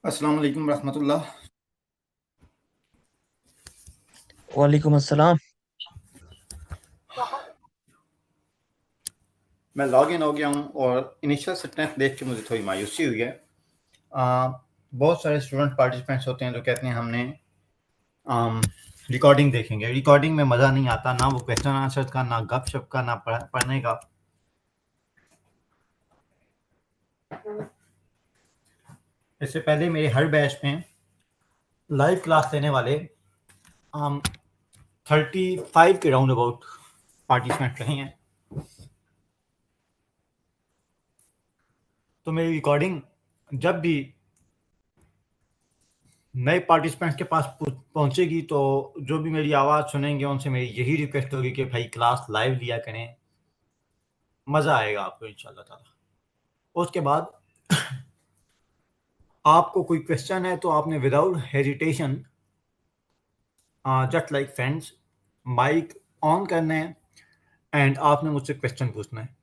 अस्सलाम वालेकुम रहमतुल्लाह। वालेकुम अस्सलाम। मैं लॉग इन हो गया हूँ और इनिशियल स्ट्रेंथ देख के मुझे थोड़ी मायूसी हुई है। आ, बहुत सारे स्टूडेंट पार्टिसिपेंट्स होते हैं जो कहते हैं हमने रिकॉर्डिंग देखेंगे। रिकॉर्डिंग में मज़ा नहीं आता, ना वो क्वेश्चन आंसर का, ना गपशप का, ना पढ़ने का। इससे पहले मेरे हर बैच में लाइव क्लास लेने वाले 35 के राउंड अबाउट पार्टिसिपेंट रहे हैं। तो मेरी रिकॉर्डिंग जब भी नए पार्टिसिपेंट्स के पास पहुंचेगी तो जो भी मेरी आवाज़ सुनेंगे उनसे मेरी यही रिक्वेस्ट होगी कि भाई क्लास लाइव लिया करें, मज़ा आएगा आपको इंशाल्लाह ताला। उसके बाद आपको कोई क्वेश्चन है तो आपने without hesitation, just like friends, mic on करना है एंड आपने मुझसे क्वेश्चन पूछना है।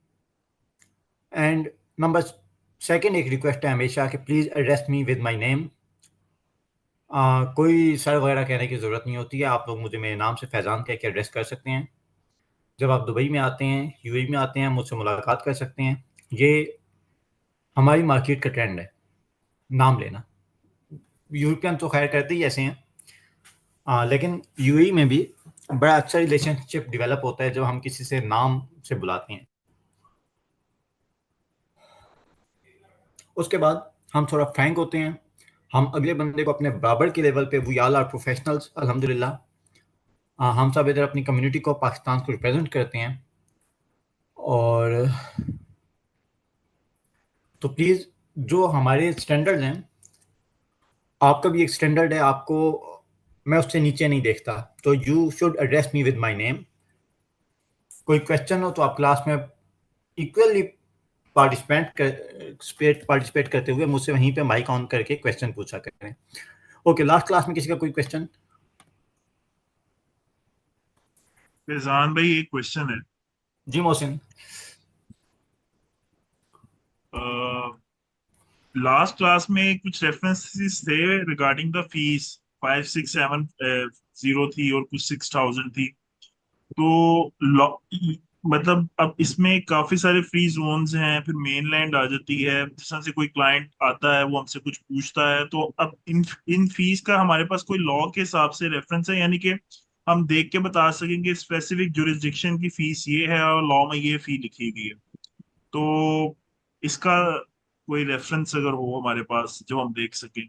एंड नंबर सेकंड, एक रिक्वेस्ट है हमेशा कि please address me with my name. कोई सर वगैरह कहने की ज़रूरत नहीं होती है, आप लोग मुझे मेरे नाम से फैज़ान कह के एड्रेस कर सकते हैं। जब आप दुबई में आते हैं, यूएई में आते हैं, मुझसे मुलाकात कर सकते हैं। ये हमारी मार्केट का ट्रेंड है, नाम लेना। यूरोपियन तो खैर करते ही ऐसे हैं, लेकिन यूएई में भी बड़ा अच्छा रिलेशनशिप डेवलप होता है जब हम किसी से नाम से बुलाते हैं। उसके बाद हम थोड़ा फ्रैंक होते हैं, हम अगले बंदे को अपने बराबर के लेवल पे, वी ऑल आर प्रोफेशनल्स अल्हम्दुलिल्लाह। हम सब इधर अपनी कम्युनिटी को, पाकिस्तान को रिप्रेजेंट करते हैं। और तो प्लीज़, जो हमारे स्टैंडर्ड्स हैं, आपका भी एक स्टैंडर्ड है, आपको मैं उससे नीचे नहीं देखता, तो you should address me with my name. कोई क्वेश्चन हो तो आप क्लास में इक्वली पार्टिसिपेट करते हुए मुझसे वहीं पे माइक ऑन करके क्वेश्चन पूछा करें। ओके, लास्ट क्लास में किसी का कोई क्वेश्चन? फैजान भाई, एक क्वेश्चन है। जी मोहसिन। लास्ट क्लास में कुछ रेफरेंसेस थे रिगार्डिंग द फीस। 5670 थी और कुछ 6000 थी। तो मतलब अब इसमें काफी सारे फ्री जोन्स हैं, फिर मेनलैंड आ जाती है। जिस तरह से कोई क्लाइंट आता है, वो हमसे कुछ पूछता है, तो अब इन इन फीस का हमारे पास कोई लॉ के हिसाब से रेफरेंस है, यानी कि हम देख के बता सकेंगे स्पेसिफिक जुरिस्डिक्शन की फीस ये है और लॉ में ये फी लिखी गई है। तो इसका कोई रेफरेंस अगर हो हमारे पास जो हम देख सकें।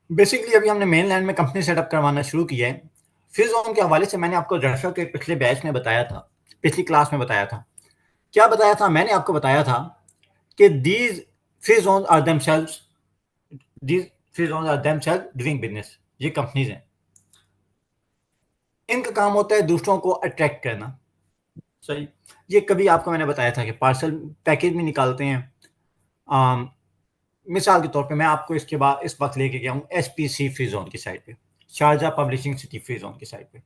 बेसिकली अभी हमने मेन लैंड में कंपनी सेटअप करवाना शुरू किया है। फ्री जोन के हवाले से मैंने आपको दरअसल के पिछले बैच में बताया था, पिछली क्लास में बताया था। क्या बताया था? मैंने आपको बताया था कि these free zone are themselves, these free zone are themselves doing business. ये कंपनीज हैं, इनका काम होता है दूसरों को अट्रैक्ट करना। सही। ये कभी आपको मैंने बताया था कि पार्सल पैकेज में निकालते हैं। आम, मिसाल के तौर पे मैं आपको इसके बाद इस वक्त लेके गया हूँ एसपीसी फ्री जोन की साइड पे, Sharjah publishing city free zone की साइड पे।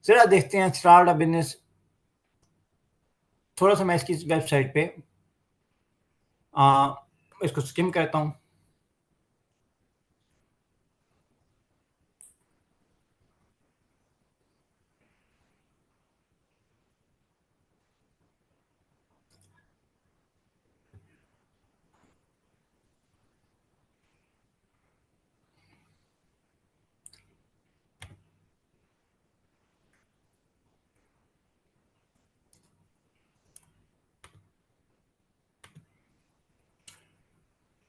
जरा देखते हैं स्टार्ट अ बिजनेस। थोड़ा सा मैं इसकी वेबसाइट पे इसको स्किम करता हूँ।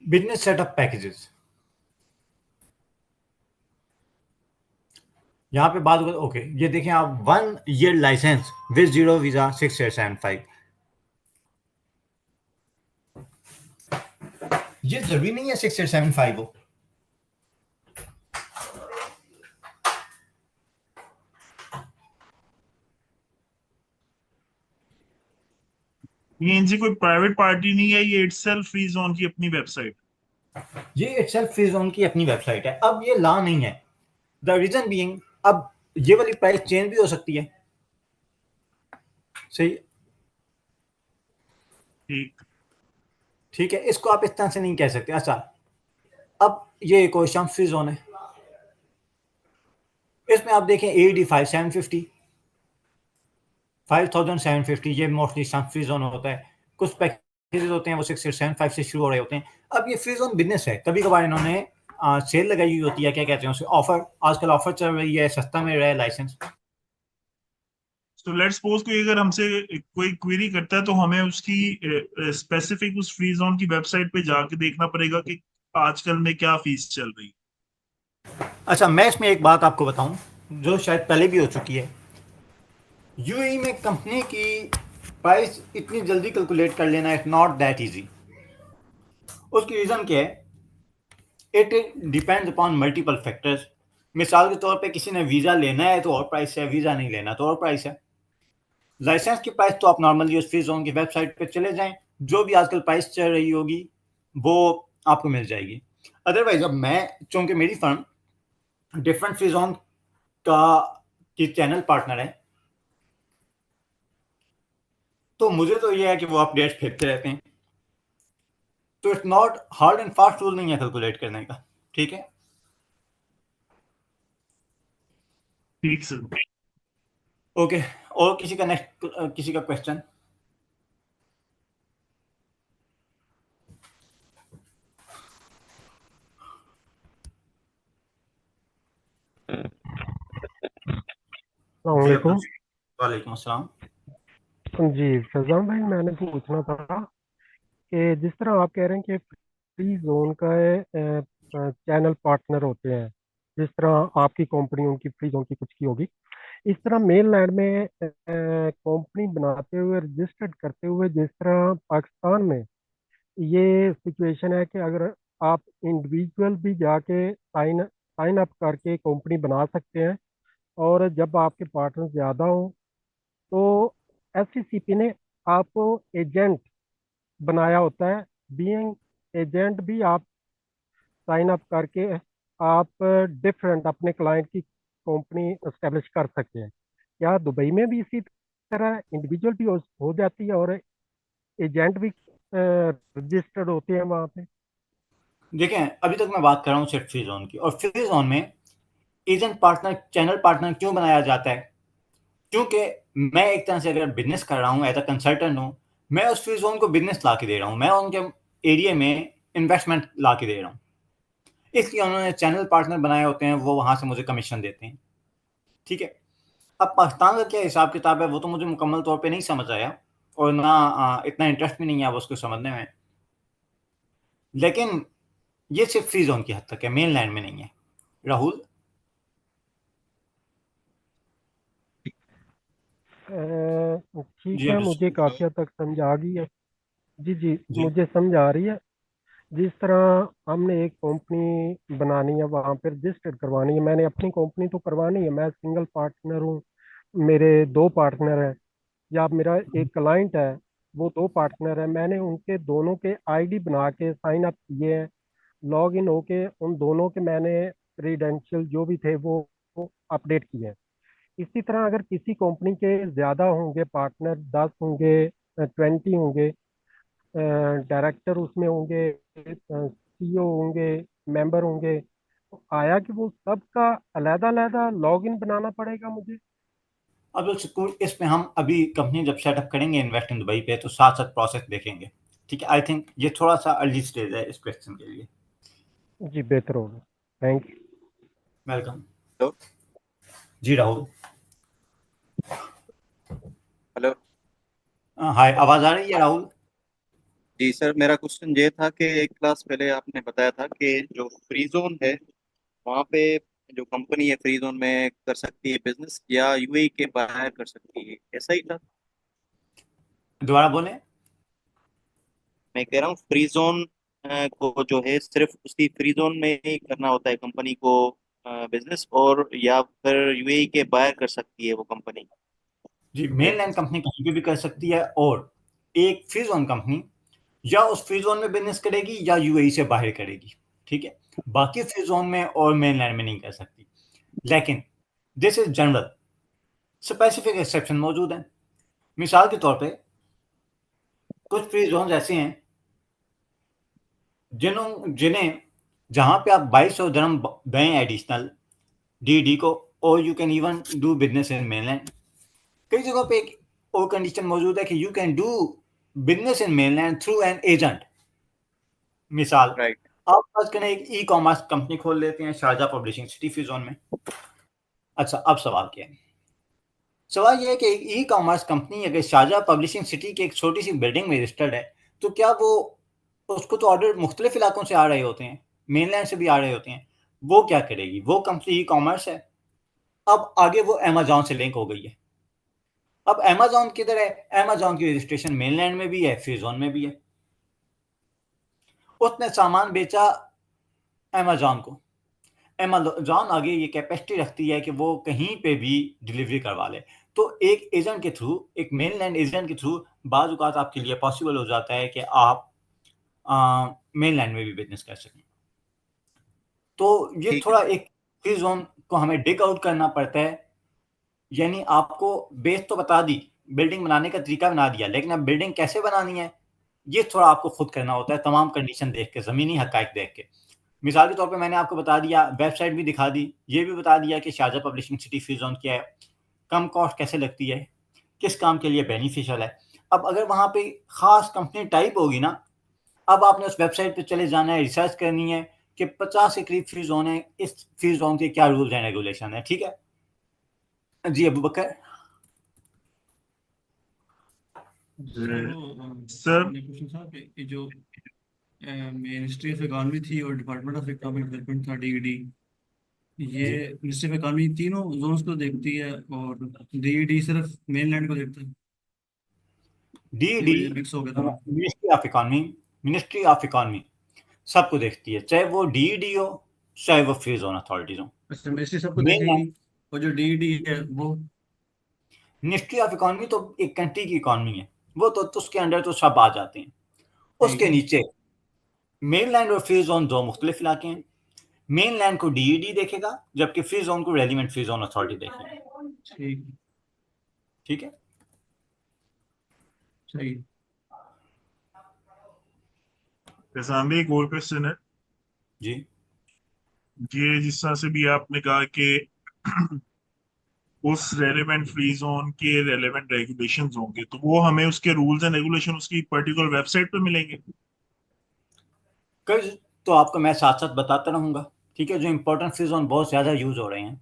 बिजनेस सेटअप पैकेजेस, यहाँ पे बात ओके, ये देखें आप, 1 year licence with zero visa 6 years and 5। ये जरूरी नहीं है 6 years 7 5 हो। ये इनसे कोई प्राइवेट पार्टी नहीं है, ये इटसेल्फ फ्री जोन की अपनी वेबसाइट। ये इटसेल्फ फ्री जोन की अपनी वेबसाइट है। अब ये लॉ नहीं है। द रीजन बीइंग, अब ये वाली प्राइस चेंज भी हो सकती है। सही। ठीक। ठीक है, इसको आप इस तरह से नहीं कह सकते। अच्छा, अब ये एक और शम्स फ्री जोन है, इसमें आप देखें AED 5750 5750 ये मोस्टली शम्स फ्री जोन होता है। कुछ पैकेजेस होते हैं वो 675 से शुरू हो रहे होते हैं। अब ये फ्री जोन बिजनेस है, कभी कभार इन्होंने सेल लगाई हुई होती है, क्या कहते हैं उसे, ऑफर, आजकल ऑफर चल रही है, सस्ता मिल रहा है लाइसेंस। तो लेट्स सपोज कोई अगर हमसे कोई क्वेरी करता है तो हमें उसकी स्पेसिफिक उस फ्री जोन की वेबसाइट पे जाके देखना पड़ेगा कि आजकल में क्या फीस चल रही है। अच्छा, मैं इसमें एक बात आपको बताऊं जो शायद पहले भी हो चुकी है। यूएई में कंपनी की प्राइस इतनी जल्दी कैलकुलेट कर लेना इज नॉट दैट इजी। उसकी रीज़न क्या है? It depends upon multiple factors. मिसाल के तौर पे किसी ने वीज़ा लेना है तो और प्राइस है, वीज़ा नहीं लेना तो और प्राइस है। लाइसेंस की प्राइस तो आप नॉर्मली उस फ्री जोन की वेबसाइट पे चले जाएं, जो भी आजकल प्राइस चल रही होगी वो आपको मिल जाएगी। अदरवाइज अब मैं, चूंकि मेरी फर्म डिफरेंट फ्री जोन का की चैनल पार्टनर है, तो मुझे तो ये है कि वो अपडेट्स फेंकते रहते हैं, तो it's not hard and fast rule नहीं है कैलकुलेट करने का। ठीक है, ठीक सर। ओके। और किसी का नेक्स्ट, किसी का क्वेश्चन? जी अपना। अस्सलामुअलैकुम। वालेकुम अस्सलाम। जी फैजान भाई, मैंने पूछना था कि जिस तरह आप कह रहे हैं कि फ्री जोन का चैनल पार्टनर होते हैं, जिस तरह आपकी कंपनी उनकी फ्री जोन की कुछ की होगी, इस तरह मेनलैंड में कंपनी बनाते हुए, रजिस्टर्ड करते हुए, जिस तरह पाकिस्तान में ये सिचुएशन है कि अगर आप इंडिविजुअल भी जाके साइन साइन अप करके कंपनी बना सकते हैं, और जब आपके पार्टनर ज़्यादा हों तो एफसीसीपी ने आपको एजेंट बनाया होता है। बीइंग एजेंट भी आप साइन अप करके आप डिफरेंट अपने क्लाइंट की कंपनी एस्टेब्लिश कर सकते हैं। क्या दुबई में भी इसी तरह इंडिविजुअल भी हो जाती है और एजेंट भी रजिस्टर्ड होते हैं वहाँ पे? देखें, अभी तक मैं बात कर रहा हूँ सिर्फ फ्री जोन की, और फ्री जोन में एजेंट पार्टनर, चैनल पार्टनर क्यों बनाया जाता है? क्योंकि मैं एक तरह से अगर बिजनेस कर रहा हूँ, एज अ कंसल्टेंट हूँ, मैं उस फ्री जोन को बिजनेस ला के दे रहा हूँ, मैं उनके एरिया में इन्वेस्टमेंट ला के दे रहा हूँ, इसलिए उन्होंने चैनल पार्टनर बनाए होते हैं, वो वहां से मुझे कमीशन देते हैं। ठीक है। अब पाकिस्तान का क्या हिसाब किताब है वो तो मुझे मुकम्मल तौर पे नहीं समझ आया, और ना इतना इंटरेस्ट भी नहीं है अब उसको समझने में, लेकिन ये सिर्फ फ्री जोन की हद तक है, मेन लैंड में नहीं है। राहुल? ठीक जी है, आप मुझे काफ़ी हद तक समझ आ गई है। जी जी, जी मुझे समझ आ रही है। जिस तरह हमने एक कंपनी बनानी है, वहाँ पर रजिस्टर्ड करवानी है, मैंने अपनी कंपनी तो करवानी है, मैं सिंगल पार्टनर हूँ, मेरे दो पार्टनर हैं, या मेरा एक क्लाइंट है, वो दो पार्टनर है, मैंने उनके दोनों के आईडी बना के साइन अप किए हैं, लॉग इन होके उन दोनों के मैंने क्रीडेंशियल जो भी थे वो अपडेट किए हैं। इसी तरह अगर किसी कंपनी के ज़्यादा होंगे पार्टनर, 10 होंगे, 20 होंगे, डायरेक्टर उसमें होंगे, सीईओ होंगे, मेंबर होंगे, तो आया कि वो सबका अलहदा अलहदा लॉगिन बनाना पड़ेगा मुझे? अब इसमें हम अभी कंपनी जब सेटअप करेंगे इन्वेस्ट इन दुबई पे, तो साथ साथ प्रोसेस देखेंगे। ठीक है, आई थिंक ये थोड़ा सा अर्ली स्टेज है इस क्वेश्चन के लिए। जी बेहतर होगा। Thank you. वेलकम। हेलो। जी राहुल। हेलो। हाय, आवाज आ रही है राहुल? जी सर, मेरा क्वेश्चन ये था कि एक क्लास पहले आपने बताया था कि जो फ्री जोन है वहाँ पे जो कंपनी है फ्री जोन में कर सकती है बिजनेस या यूएई के बाहर कर सकती है, ऐसा ही था? दोबारा बोलें। मैं कह रहा हूँ फ्री जोन को जो है सिर्फ उसकी फ्री जोन में ही करना होता है कंपनी को बिजनेस, और या फिर यूएई के बाहर कर सकती है वो कंपनी? जी, मेन लैंड कंपनी कहीं पे भी कर सकती है, और एक फ्री जोन कंपनी या उस फ्री जोन में बिजनेस करेगी या यूएई से बाहर करेगी। ठीक है, बाकी फ्री जोन में और मेन लैंड में नहीं कर सकती। लेकिन this is general, specific exception मौजूद है। मिसाल के तौर पे कुछ फ्री जोन ऐसे हैं जिन्हें जहां पे आप 2200 dirham दें एडिशनल डीडी को, और you can even do business in mainland. कई जगहों पे एक और कंडीशन मौजूद है कि you can do business in mainland through an agent. मिसाल, राइट। आप आज करें एक ई कॉमर्स कंपनी खोल लेते हैं Sharjah publishing city free zone में। अच्छा, अब सवाल क्या है? सवाल यह है कि एक ई कॉमर्स कंपनी अगर शारजा पब्लिशिंग सिटी की एक छोटी सी बिल्डिंग में रजिस्टर्ड है, तो क्या वो, उसको तो ऑर्डर मुख्तलिफ इलाकों से आ रहे होते हैं, मेनलैंड से भी आ रहे होते हैं, वो क्या करेगी? वो कंपनी ई कॉमर्स है, अब आगे वो अमेजोन से लिंक हो गई है। अब अमेजोन किधर है? अमेजोन की रजिस्ट्रेशन मेनलैंड में भी है, फ्री जोन में भी है। उसने सामान बेचा अमेजोन को, अमेजोन आगे ये कैपेसिटी रखती है कि वो कहीं पे भी डिलीवरी करवा ले। तो एक एजेंट के थ्रू, एक मेनलैंड एजेंट के थ्रू बाज़ औक़ात आपके लिए पॉसिबल हो जाता है कि आप मेनलैंड में भी बिजनेस कर सकें। तो ये ठीक है। थोड़ा एक फ्री जोन को हमें डिग आउट करना पड़ता है। यानी आपको बेस तो बता दी, बिल्डिंग बनाने का तरीका बना दिया, लेकिन अब बिल्डिंग कैसे बनानी है, ये थोड़ा आपको खुद करना होता है, तमाम कंडीशन देख के, ज़मीनी हक़ाइक़ देख के। मिसाल के तौर पे मैंने आपको बता दिया, वेबसाइट भी दिखा दी, ये भी बता दिया कि Sharjah publishing city free zone क्या है, कम कॉस्ट कैसे लगती है, किस काम के लिए बेनिफिशियल है। अब अगर वहाँ पे ख़ास कंपनी टाइप होगी ना, अब आपने उस वेबसाइट पे चले जाना है, रिसर्च करनी है कि 50 के करीब फ्री जोन है, इस फ्री जोन के क्या रूल्स एंड रेगुलेशन है। ठीक है जी अबू बकर। सर वो सर मैंने पूछा था कि जो मिनिस्ट्री ऑफ इकॉनमी थी और डिपार्टमेंट ऑफ इकोनॉमिक डेवलपमेंट था, डीईडी, ये जी मिनिस्ट्री ऑफ इकॉनमी तीनों जोन्स को देखती है और डीईडी सिर्फ मेनलैंड को देखता है। डी इसकी डी वजह से मिक्स हो गया था मैं। मिनिस्ट्री ऑफ इकॉनमी सबको देखती है, चाहे वो डी हो, चाहे वो फ्री जोन अथॉरिटीज हो। अच्छा, मिनिस्ट्री सबको मेन देखेगी और जो डीईडी है वो। मिनिस्ट्री ऑफ इकॉनमी तो एक कंट्री की इकॉनमी है, वो तो उसके अंडर तो सब आ जाते हैं। ठीक उसके है। नीचे मेनलैंड और फ्री जोन दो मुख्तलिफ इलाके हैं। मेनलैंड को डीईडी देखेगा, जबकि फ्री जोन को रेलिवेंट फ्री जोन अथॉरिटी देखेगी। ठीक। ठीक है। सही। सामने एक और क्वेश्चन है। जी ये जिस तरह से भी आपने कहा कि उस रेलेवेंट फ्री जोन के रेलेवेंट रेगुलेशंस होंगे, तो वो हमें उसके रूल्स एंड रेगुलेशन उसकी पर्टिकुलर वेबसाइट पे मिलेंगे। कल तो आपको मैं साथ साथ बताता रहूँगा। ठीक है, जो इंपॉर्टेंट फ्री जोन बहुत ज़्यादा यूज़ हो रहे हैं,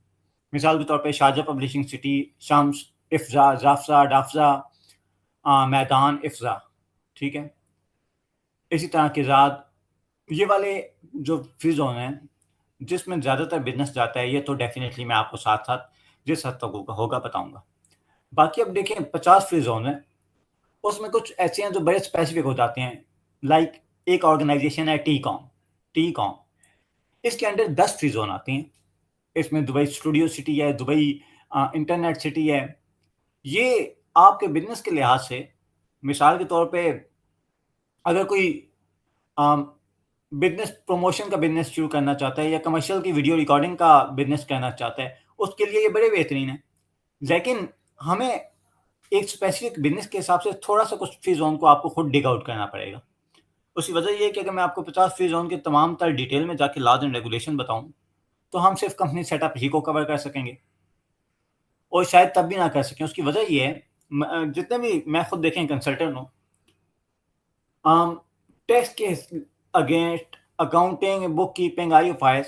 मिसाल के तौर पे शारजा पब्लिशिंग सिटी, शम्स, इफ्जा, जाफजा, डाफजा, मैदान, इफ्जा। ठीक है, इसी तरह के ज़ात, ये वाले जो फ्री जोन हैं जिसमें ज़्यादातर बिजनेस जाता है, ये तो डेफिनेटली मैं आपको साथ साथ जिस हद तक होगा बताऊंगा। बाकी अब देखें 50 फ्री जोन है, उसमें कुछ ऐसे हैं जो बड़े स्पेसिफिक हो जाते हैं। लाइक एक ऑर्गेनाइजेशन है टी कॉम, इसके अंडर 10 फ्री जोन आती हैं। इसमें दुबई स्टूडियो सिटी है, दुबई इंटरनेट सिटी है। ये आपके बिजनेस के लिहाज से, मिसाल के तौर पे अगर कोई बिजनेस प्रमोशन का बिजनेस शुरू करना चाहता है या कमर्शियल की वीडियो रिकॉर्डिंग का बिजनेस करना चाहता है, उसके लिए ये बड़े बेहतरीन है। लेकिन हमें एक स्पेसिफिक बिजनेस के हिसाब से थोड़ा सा कुछ फ्री जोन को आपको खुद डिग आउट करना पड़ेगा। उसकी वजह ये है कि अगर मैं आपको 50 फ्री जोन के तमाम तर डिटेल में जाके लॉज एंड रेगुलेशन बताऊं, तो हम सिर्फ कंपनी सेटअप ही को कवर कर सकेंगे और शायद तब भी ना कर सकें। उसकी वजह ये है, जितने भी मैं खुद देखें कंसल्टेंट हूँ, टैक्स के against accounting, book keeping, IFRS,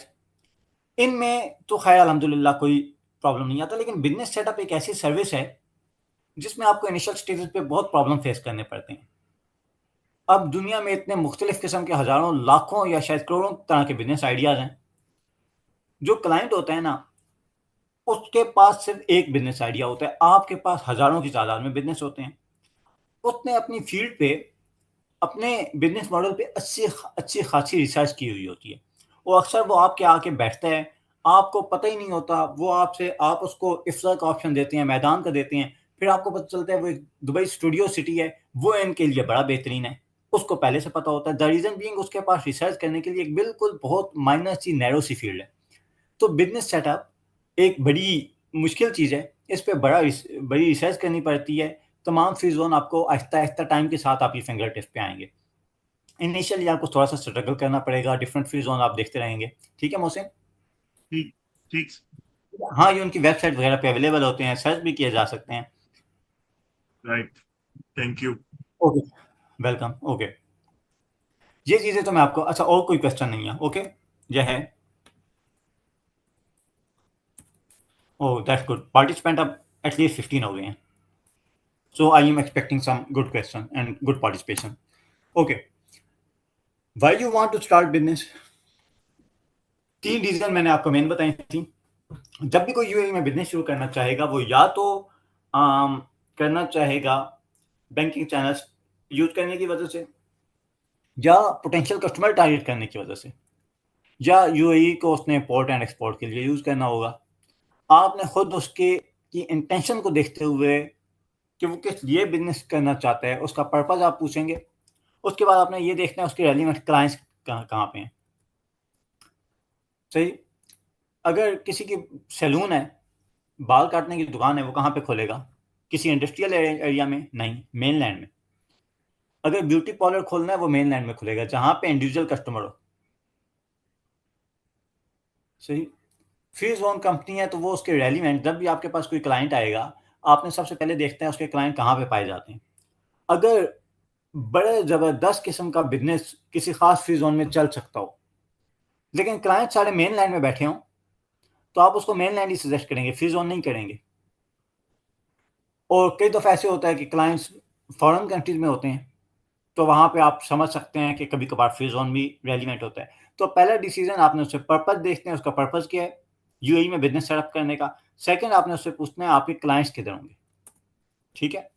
इनमें तो खैर अल्हम्दुलिल्लाह कोई प्रॉब्लम नहीं आता। लेकिन बिजनेस सेटअप एक ऐसी सर्विस है जिसमें आपको इनिशियल स्टेजेस पे बहुत प्रॉब्लम फेस करने पड़ते हैं। अब दुनिया में इतने मुख्तलिफ किस्म के हज़ारों, लाखों या शायद करोड़ों तरह के बिजनेस आइडियाज़ हैं। जो क्लाइंट होता है ना, उसके पास सिर्फ एक बिजनेस आइडिया होता है, आपके पास हज़ारों की तादाद में बिजनेस होते हैं। उसने अपनी फील्ड पे, अपने बिजनेस मॉडल पे अच्छी खासी रिसर्च की हुई होती है, और अक्सर वो आपके आके बैठता है, आपको पता ही नहीं होता, वो आपसे, आप उसको इफ्सा का ऑप्शन देते हैं, मैदान का देते हैं, फिर आपको पता चलता है वो एक दुबई स्टूडियो सिटी है, वो इनके लिए बड़ा बेहतरीन है। उसको पहले से पता होता है। द रीज़न बीइंग, उसके पास रिसर्च करने के लिए एक बिल्कुल बहुत माइनर सी, नैरो सी फील्ड है। तो बिजनेस सेटअप एक बड़ी मुश्किल चीज़ है, इस पे बड़ी रिसर्च करनी पड़ती है। तमाम फ्री जोन आपको आहिस्ता आहिस्ता टाइम के साथ आपकी फिंगर टिप्स पे आएंगे। इनिशियली आपको थोड़ा सा स्ट्रगल करना पड़ेगा, डिफरेंट फ्री जोन आप देखते रहेंगे। ठीक है मोहसिन? ठीक ठीक। हाँ, ये उनकी वेबसाइट वगैरह पे अवेलेबल होते हैं, सर्च भी किए जा सकते हैं। Right, thank you. Okay, welcome. Okay, ये चीज़ें तो मैं आपको, अच्छा और कोई क्वेश्चन नहीं है? ओके, यह है। ओह दैट्स गुड, पार्टिसिपेंट अब एटलीस्ट 15 हो गए हैं, so I am expecting some good question and good participation. Okay, why you want to start business? 3 reason मैंने आपको मेन बताई थी। जब भी कोई यूएई में बिजनेस शुरू करना चाहेगा, वो या तो करना चाहेगा बैंकिंग चैनल्स यूज करने की वजह से, या पोटेंशियल कस्टमर टारगेट करने की वजह से, या यूएई को उसने इंपोर्ट एंड एक्सपोर्ट के लिए यूज करना होगा। आपने खुद उसके की इंटेंशन को देखते हुए कि वो किस लिए बिजनेस करना चाहता है, उसका पर्पज आप पूछेंगे। उसके बाद आपने ये देखना है उसके रेलिवेंट क्लाइंट्स कहाँ कहाँ पे हैं। सही? अगर किसी की सैलून है, बाल काटने की दुकान है, वो कहाँ पे खोलेगा? किसी इंडस्ट्रियल एरिया में नहीं, मेनलैंड में। अगर ब्यूटी पार्लर खोलना है, वो मेनलैंड में खुलेगा जहां पे इंडिविजुअल कस्टमर हो। सही? फ्री जोन कंपनी है तो वो उसके रेलिवेंट, जब भी आपके पास कोई क्लाइंट आएगा, आपने सबसे पहले देखते हैं उसके क्लाइंट कहाँ पे पाए जाते हैं। अगर बड़े जबरदस्त किस्म का बिजनेस किसी खास फ्री जोन में चल सकता हो, लेकिन क्लाइंट सारे मेनलैंड में बैठे हों, तो आप उसको मेनलैंड ही सजेस्ट करेंगे, फ्री जोन नहीं करेंगे। और कई दफ़ा ऐसे होता है कि क्लाइंट्स फॉरेन कंट्रीज में होते हैं, तो वहाँ पे आप समझ सकते हैं कि कभी-कभार फ्री ज़ोन भी रेलेवेंट होता है। तो पहला डिसीज़न आपने उससे पर्पज़ देखते हैं, उसका पर्पज़ क्या है यूएई में बिज़नेस सेटअप करने का। सेकंड आपने उससे पूछना है आपके क्लाइंट्स किधर होंगे। ठीक है?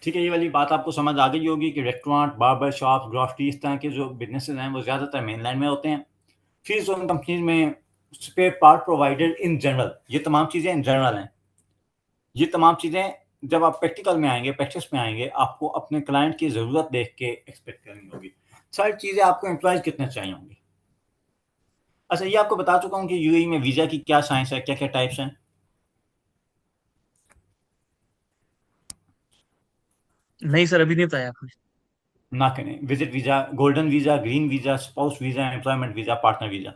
ठीक है, ये वाली बात आपको समझ आ गई होगी कि रेस्टोरेंट, बार्बर शॉप, ग्रोसरी, इस तरह के जो बिज़नेसेस हैं वो ज़्यादातर मेनलैंड में होते हैं। फ्री ज़ोन कंपनीज़ में spare part provider in general, ये तमाम चीज़ें इन जनरल हैं। ये तमाम चीज़ें जब आप प्रैक्टिकल में आएँगे, प्रैक्टिस में आएँगे, आपको अपने क्लाइंट की ज़रूरत देख के एक्सपेक्ट करनी होगी। सारी चीज़ें आपको एम्प्लॉइज़ कितने चाहिए होंगे। अच्छा, ये आपको बता चुका हूँ कि यूएई में वीज़ा की क्या साइंस है, क्या-क्या टाइप्स हैं। नहीं सर, अभी नहीं बताया आपने। ना करें, visit visa, golden visa, green visa, spouse visa, employment visa, partner visa.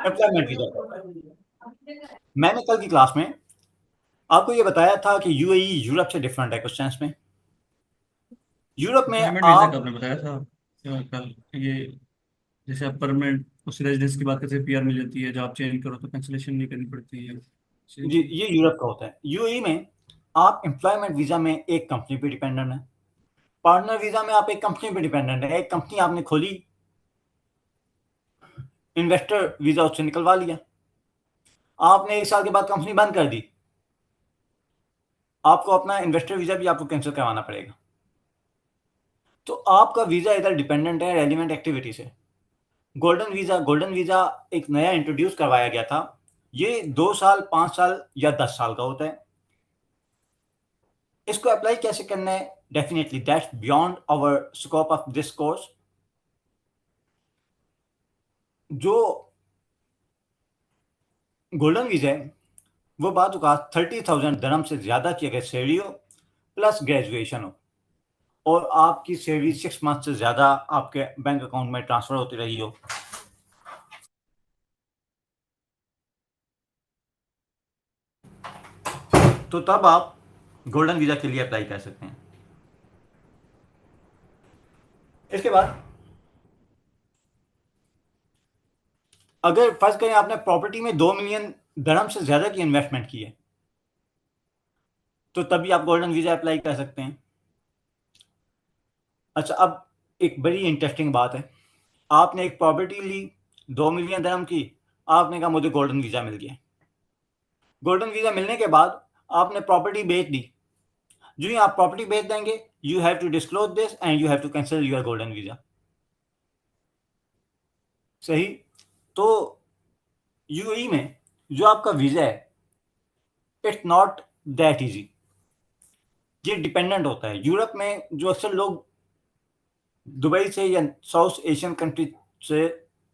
Employment visa क्या होता है? मैंने कल की क्लास में आपको ये बताया था कि यूएई यूरोप से डिफरेंट है कुछ सेंस में। यूरोप में एम्प्लॉयमेंट वीजा का आप आपने बताया था कल, ये जैसे आप परमानेंट उस रेजिडेंस की बात करते हैं, पीआर मिल जाती है, जॉब चेंज करो तो कैंसिलेशन नहीं करनी पड़ती है। जी, ये यूरोप का होता है। यूएई में आप एम्प्लॉयमेंट वीज़ा में एक कंपनी पे डिपेंडेंट हैं। पार्टनर वीज़ा में आप एक कंपनी पे डिपेंडेंट हैं। एक कंपनी आपने खोली, इन्वेस्टर वीज़ा उससे निकलवा लिया। आपने 1 साल के बाद कंपनी बंद कर दी। आपको अपना इन्वेस्टर वीज़ा भी आपको कैंसल करवाना पड़ेगा। तो आपका वीज़ा इधर डिपेंडेंट है रेलिवेंट एक्टिविटी से। गोल्डन वीज़ा एक नया इंट्रोड्यूस करवाया गया था। ये 2 साल, 5 साल या 10 साल का होता है। इसको अप्लाई कैसे करना है? Definitely that's beyond our scope of this course. जो गोल्डन वीज़ा है, वो बात 30,000 दरम से ज़्यादा की अगर सैलरी हो प्लस ग्रेजुएशन हो और आपकी सैलरी 6 मंथ से ज़्यादा आपके बैंक अकाउंट में ट्रांसफ़र होती रही हो, तो तब आप गोल्डन वीज़ा के लिए अप्लाई कर सकते हैं। इसके बाद अगर फर्ज करें आपने प्रॉपर्टी में 2 मिलियन दरम से ज़्यादा की इन्वेस्टमेंट की है, तो तभी आप गोल्डन वीज़ा अप्लाई कर सकते हैं। अच्छा, अब एक बड़ी इंटरेस्टिंग बात है। आपने एक प्रॉपर्टी ली 2 मिलियन दरम की, आपने कहा मुझे गोल्डन वीज़ा मिल गया। गोल्डन वीज़ा मिलने के बाद आपने प्रॉपर्टी बेच दी। जो ही आप प्रॉपर्टी बेच देंगे, you have to disclose this and you have to cancel your golden visa. सही? तो यूएई में जो आपका वीज़ा है, इट्स नॉट दैट इजी। ये डिपेंडेंट होता है। यूरोप में जो अक्सर लोग दुबई से या साउथ एशियन कंट्री से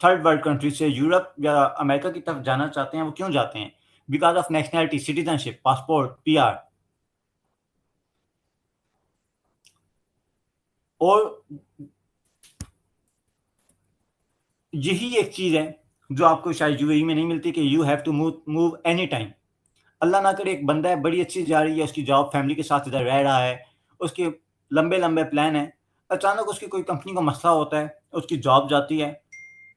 थर्ड वर्ल्ड कंट्री से यूरोप या अमेरिका की तरफ जाना चाहते हैं, वो क्यों जाते हैं? Because of nationality, citizenship, passport, PR. और यही एक चीज़ है जो आपको शायद यूएई में नहीं मिलती कि you have to move any time. Allah ना करे एक बंदा है, बड़ी अच्छी जा रही है उसकी जॉब, फैमिली के साथ इधर रह रहा है, उसके लंबे लंबे प्लान है, अचानक उसकी कोई कंपनी का मसला होता है, उसकी जॉब जाती है,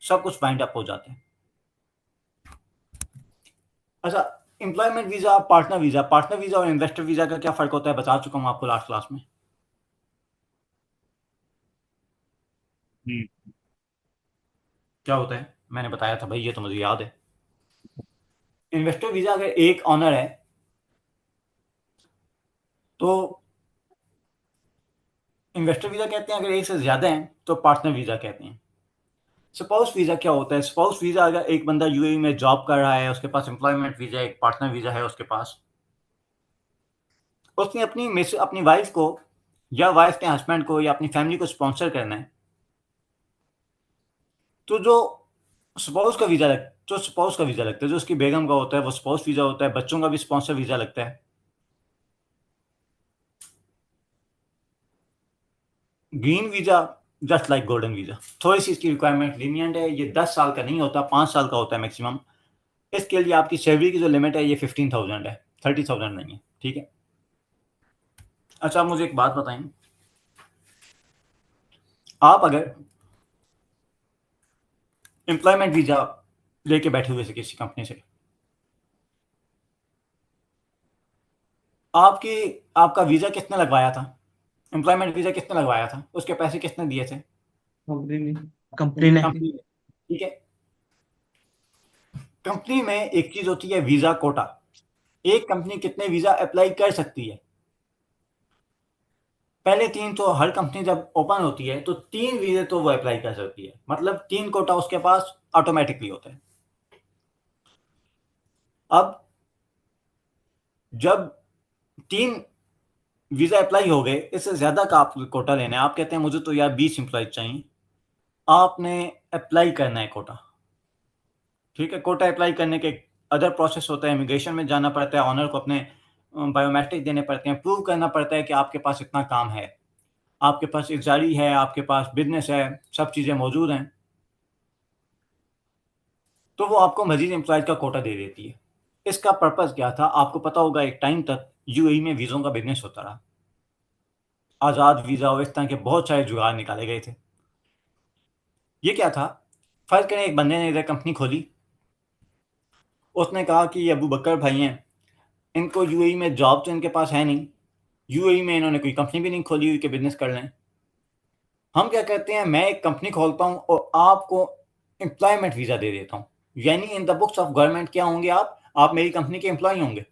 सब कुछ वाइंड अप हो जाता है। अच्छा, एम्प्लॉयमेंट वीज़ा, पार्टनर वीज़ा और इन्वेस्टर वीज़ा का क्या फ़र्क होता है, बता चुका हूँ आपको लास्ट क्लास में। जी क्या होता है मैंने बताया था भाई, ये तो मुझे याद है। इन्वेस्टर वीज़ा अगर एक ऑनर है तो इन्वेस्टर वीज़ा कहते हैं, अगर एक से ज़्यादा हैं तो पार्टनर वीज़ा कहते हैं। स्पाउस वीज़ा क्या होता है? स्पाउस वीज़ा अगर एक बंदा यूएई में जॉब कर रहा है, उसके पास एम्प्लॉयमेंट वीज़ा, एक पार्टनर वीज़ा है उसके पास, उसने अपनी वाइफ को या वाइफ के हस्बैंड को या अपनी फैमिली को स्पॉन्सर करना है, तो जो स्पाउस का वीज़ा लगता है, जो उसकी बेगम का होता है वो स्पाउस वीज़ा होता है, बच्चों का भी स्पॉन्सर वीज़ा लगता है। Green visa just like golden visa, थोड़ी सी इसकी रिक्वायरमेंट लीनियंट है, ये 10 साल का नहीं होता, 5 साल का होता है मैक्सिमम। इसके लिए आपकी सैलरी की जो लिमिट है ये 15,000 है, 30,000 नहीं है, ठीक है। अच्छा, आप मुझे एक बात बताएं, आप अगर एम्प्लॉयमेंट वीज़ा लेके बैठे हुए थे किसी कंपनी से, आपका वीज़ा किसने लगवाया था? एम्प्लॉयमेंट वीज़ा किसने लगवाया था? उसके पैसे किसने दिए थे? कंपनी ने। कंपनी ने। कंपनी ने, ठीक है। कंपनी में एक चीज होती है वीजा कोटा। एक कंपनी कितने वीजा अप्लाई कर सकती है? पहले 3 तो हर कंपनी जब ओपन होती है तो 3 वीजे तो वो अप्लाई कर सकती है, मतलब 3 कोटा उसके पास ऑटोमेटिकली होता है। अब जब 3 वीजा अप्लाई हो गए, इससे ज्यादा का आप कोटा लेना है, आप कहते हैं मुझे तो यार 20 एम्प्लॉय चाहिए, आपने अप्लाई करना है कोटा, ठीक है। कोटा अप्लाई करने के अदर प्रोसेस होता है, इमिग्रेशन में जाना पड़ता है, ऑनर को अपने बायोमेट्रिक देने पड़ते हैं, प्रूव करना पड़ता है कि आपके पास इतना काम है, आपके पास इजारी है, आपके पास बिजनेस है, सब चीज़ें मौजूद हैं, तो वो आपको मजीद एम्प्लॉयज का कोटा दे देती है। इसका पर्पज़ क्या था? आपको पता होगा एक टाइम तक यूएई में वीज़ों का बिजनेस होता रहा, आज़ाद वीज़ा और इस तरह के बहुत सारे जुगाड़ निकाले गए थे। ये क्या था? फर्ज करें एक बंदे ने इधर कंपनी खोली, उसने कहा कि ये अबू बकर भाई हैं, इनको यूएई में जॉब तो इनके पास है नहीं, यूएई में इन्होंने कोई कंपनी भी नहीं खोली हुई कि बिजनेस कर लें। हम क्या करते हैं, मैं एक कंपनी खोलता हूं और आपको एम्प्लॉयमेंट वीजा दे देता हूं, यानी in the books of government क्या होंगे आप मेरी कंपनी के एम्प्लॉय होंगे।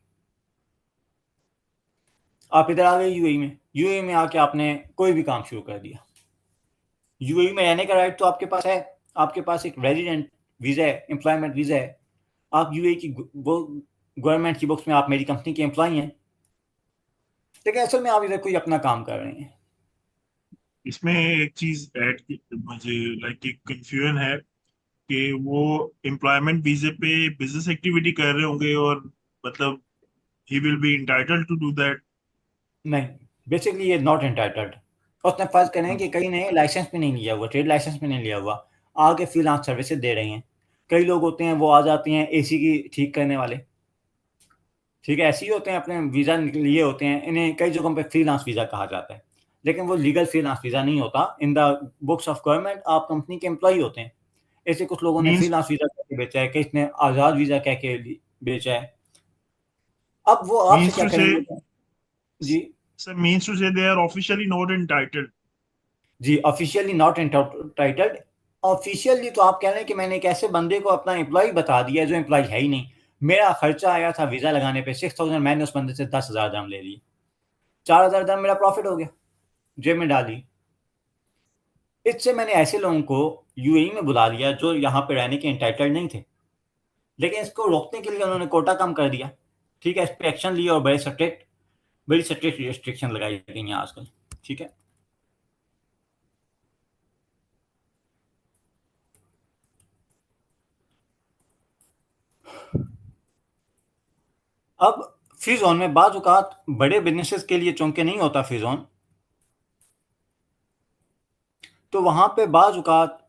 आप इधर आ गए यूएई में आके आपने कोई भी काम शुरू कर दिया, यूएई में रहने का राइट तो आपके पास है, आपके पास एक रेजिडेंट वीजा है, एम्प्लॉयमेंट वीजा है, आप यूएई की गवर्नमेंट की बुक्स में आप मेरी कंपनी के एम्प्लॉय हैं, लेकिन असल में आप इधर कोई अपना काम कर रहे हैं। इसमें एक चीज ऐड मुझे लाइक एक कंफ्यूजन है कि वो एम्प्लॉयमेंट वीजे पे बिजनेस एक्टिविटी कर रहे होंगे और मतलब he will be entitled to do that. नहीं, बेसिकली ये नॉट एंटाइटल्ड। उसने फर्ज करें कि कई ने लाइसेंस भी नहीं लिया हुआ, ट्रेड लाइसेंस भी नहीं लिया हुआ, आगे फ्रीलांस सर्विसेज दे रही हैं। कई लोग होते हैं वो आ जाते हैं एसी की ठीक करने वाले, ठीक है, ऐसे ही होते हैं, अपने वीज़ा लिए होते हैं, इन्हें कई जगहों पे फ्रीलांस वीज़ा कहा जाता है, लेकिन वो लीगल फ्रीलांस वीज़ा नहीं होता। In the books of government आप कंपनी के एम्प्लॉय होते हैं। ऐसे कुछ लोगों ने मींस फ्रीलांस वीज़ा कह के बेचा है, किसी ने आज़ाद वीज़ा कह के बेचा है। अब वो आपसे मींस क्या टू से करेंगे? जी, sir means to say they are officially not entitled. जी, ऑफिशियली नॉट एंटाइटल्ड। ऑफिशियली तो आप कह रहे हैं कि मैंने एक ऐसे बंदे को अपना एम्प्लॉय बता दिया जो एम्प्लॉय है ही नहीं। मेरा खर्चा आया था वीज़ा लगाने पे 6,000, मैंने उस बंदे से 10,000 dirham ले लिए, 4,000 dirham मेरा प्रॉफिट हो गया, जेब में डाली। इससे मैंने ऐसे लोगों को यूएई में बुला लिया जो यहाँ पे रहने के एंटाइटल्ड नहीं थे, लेकिन इसको रोकने के लिए उन्होंने कोटा कम कर दिया, ठीक है, इस पर एक्शन लिया और बड़ी स्ट्रिक्ट रिस्ट्रिक्शन लगाई गई हैं आजकल, ठीक है। अब फ्री जोन में बाज़ औक़ात बड़े बिज़नेसेस के लिए चूँकि नहीं होता फ्री जोन, तो वहाँ पे बाज़ औक़ात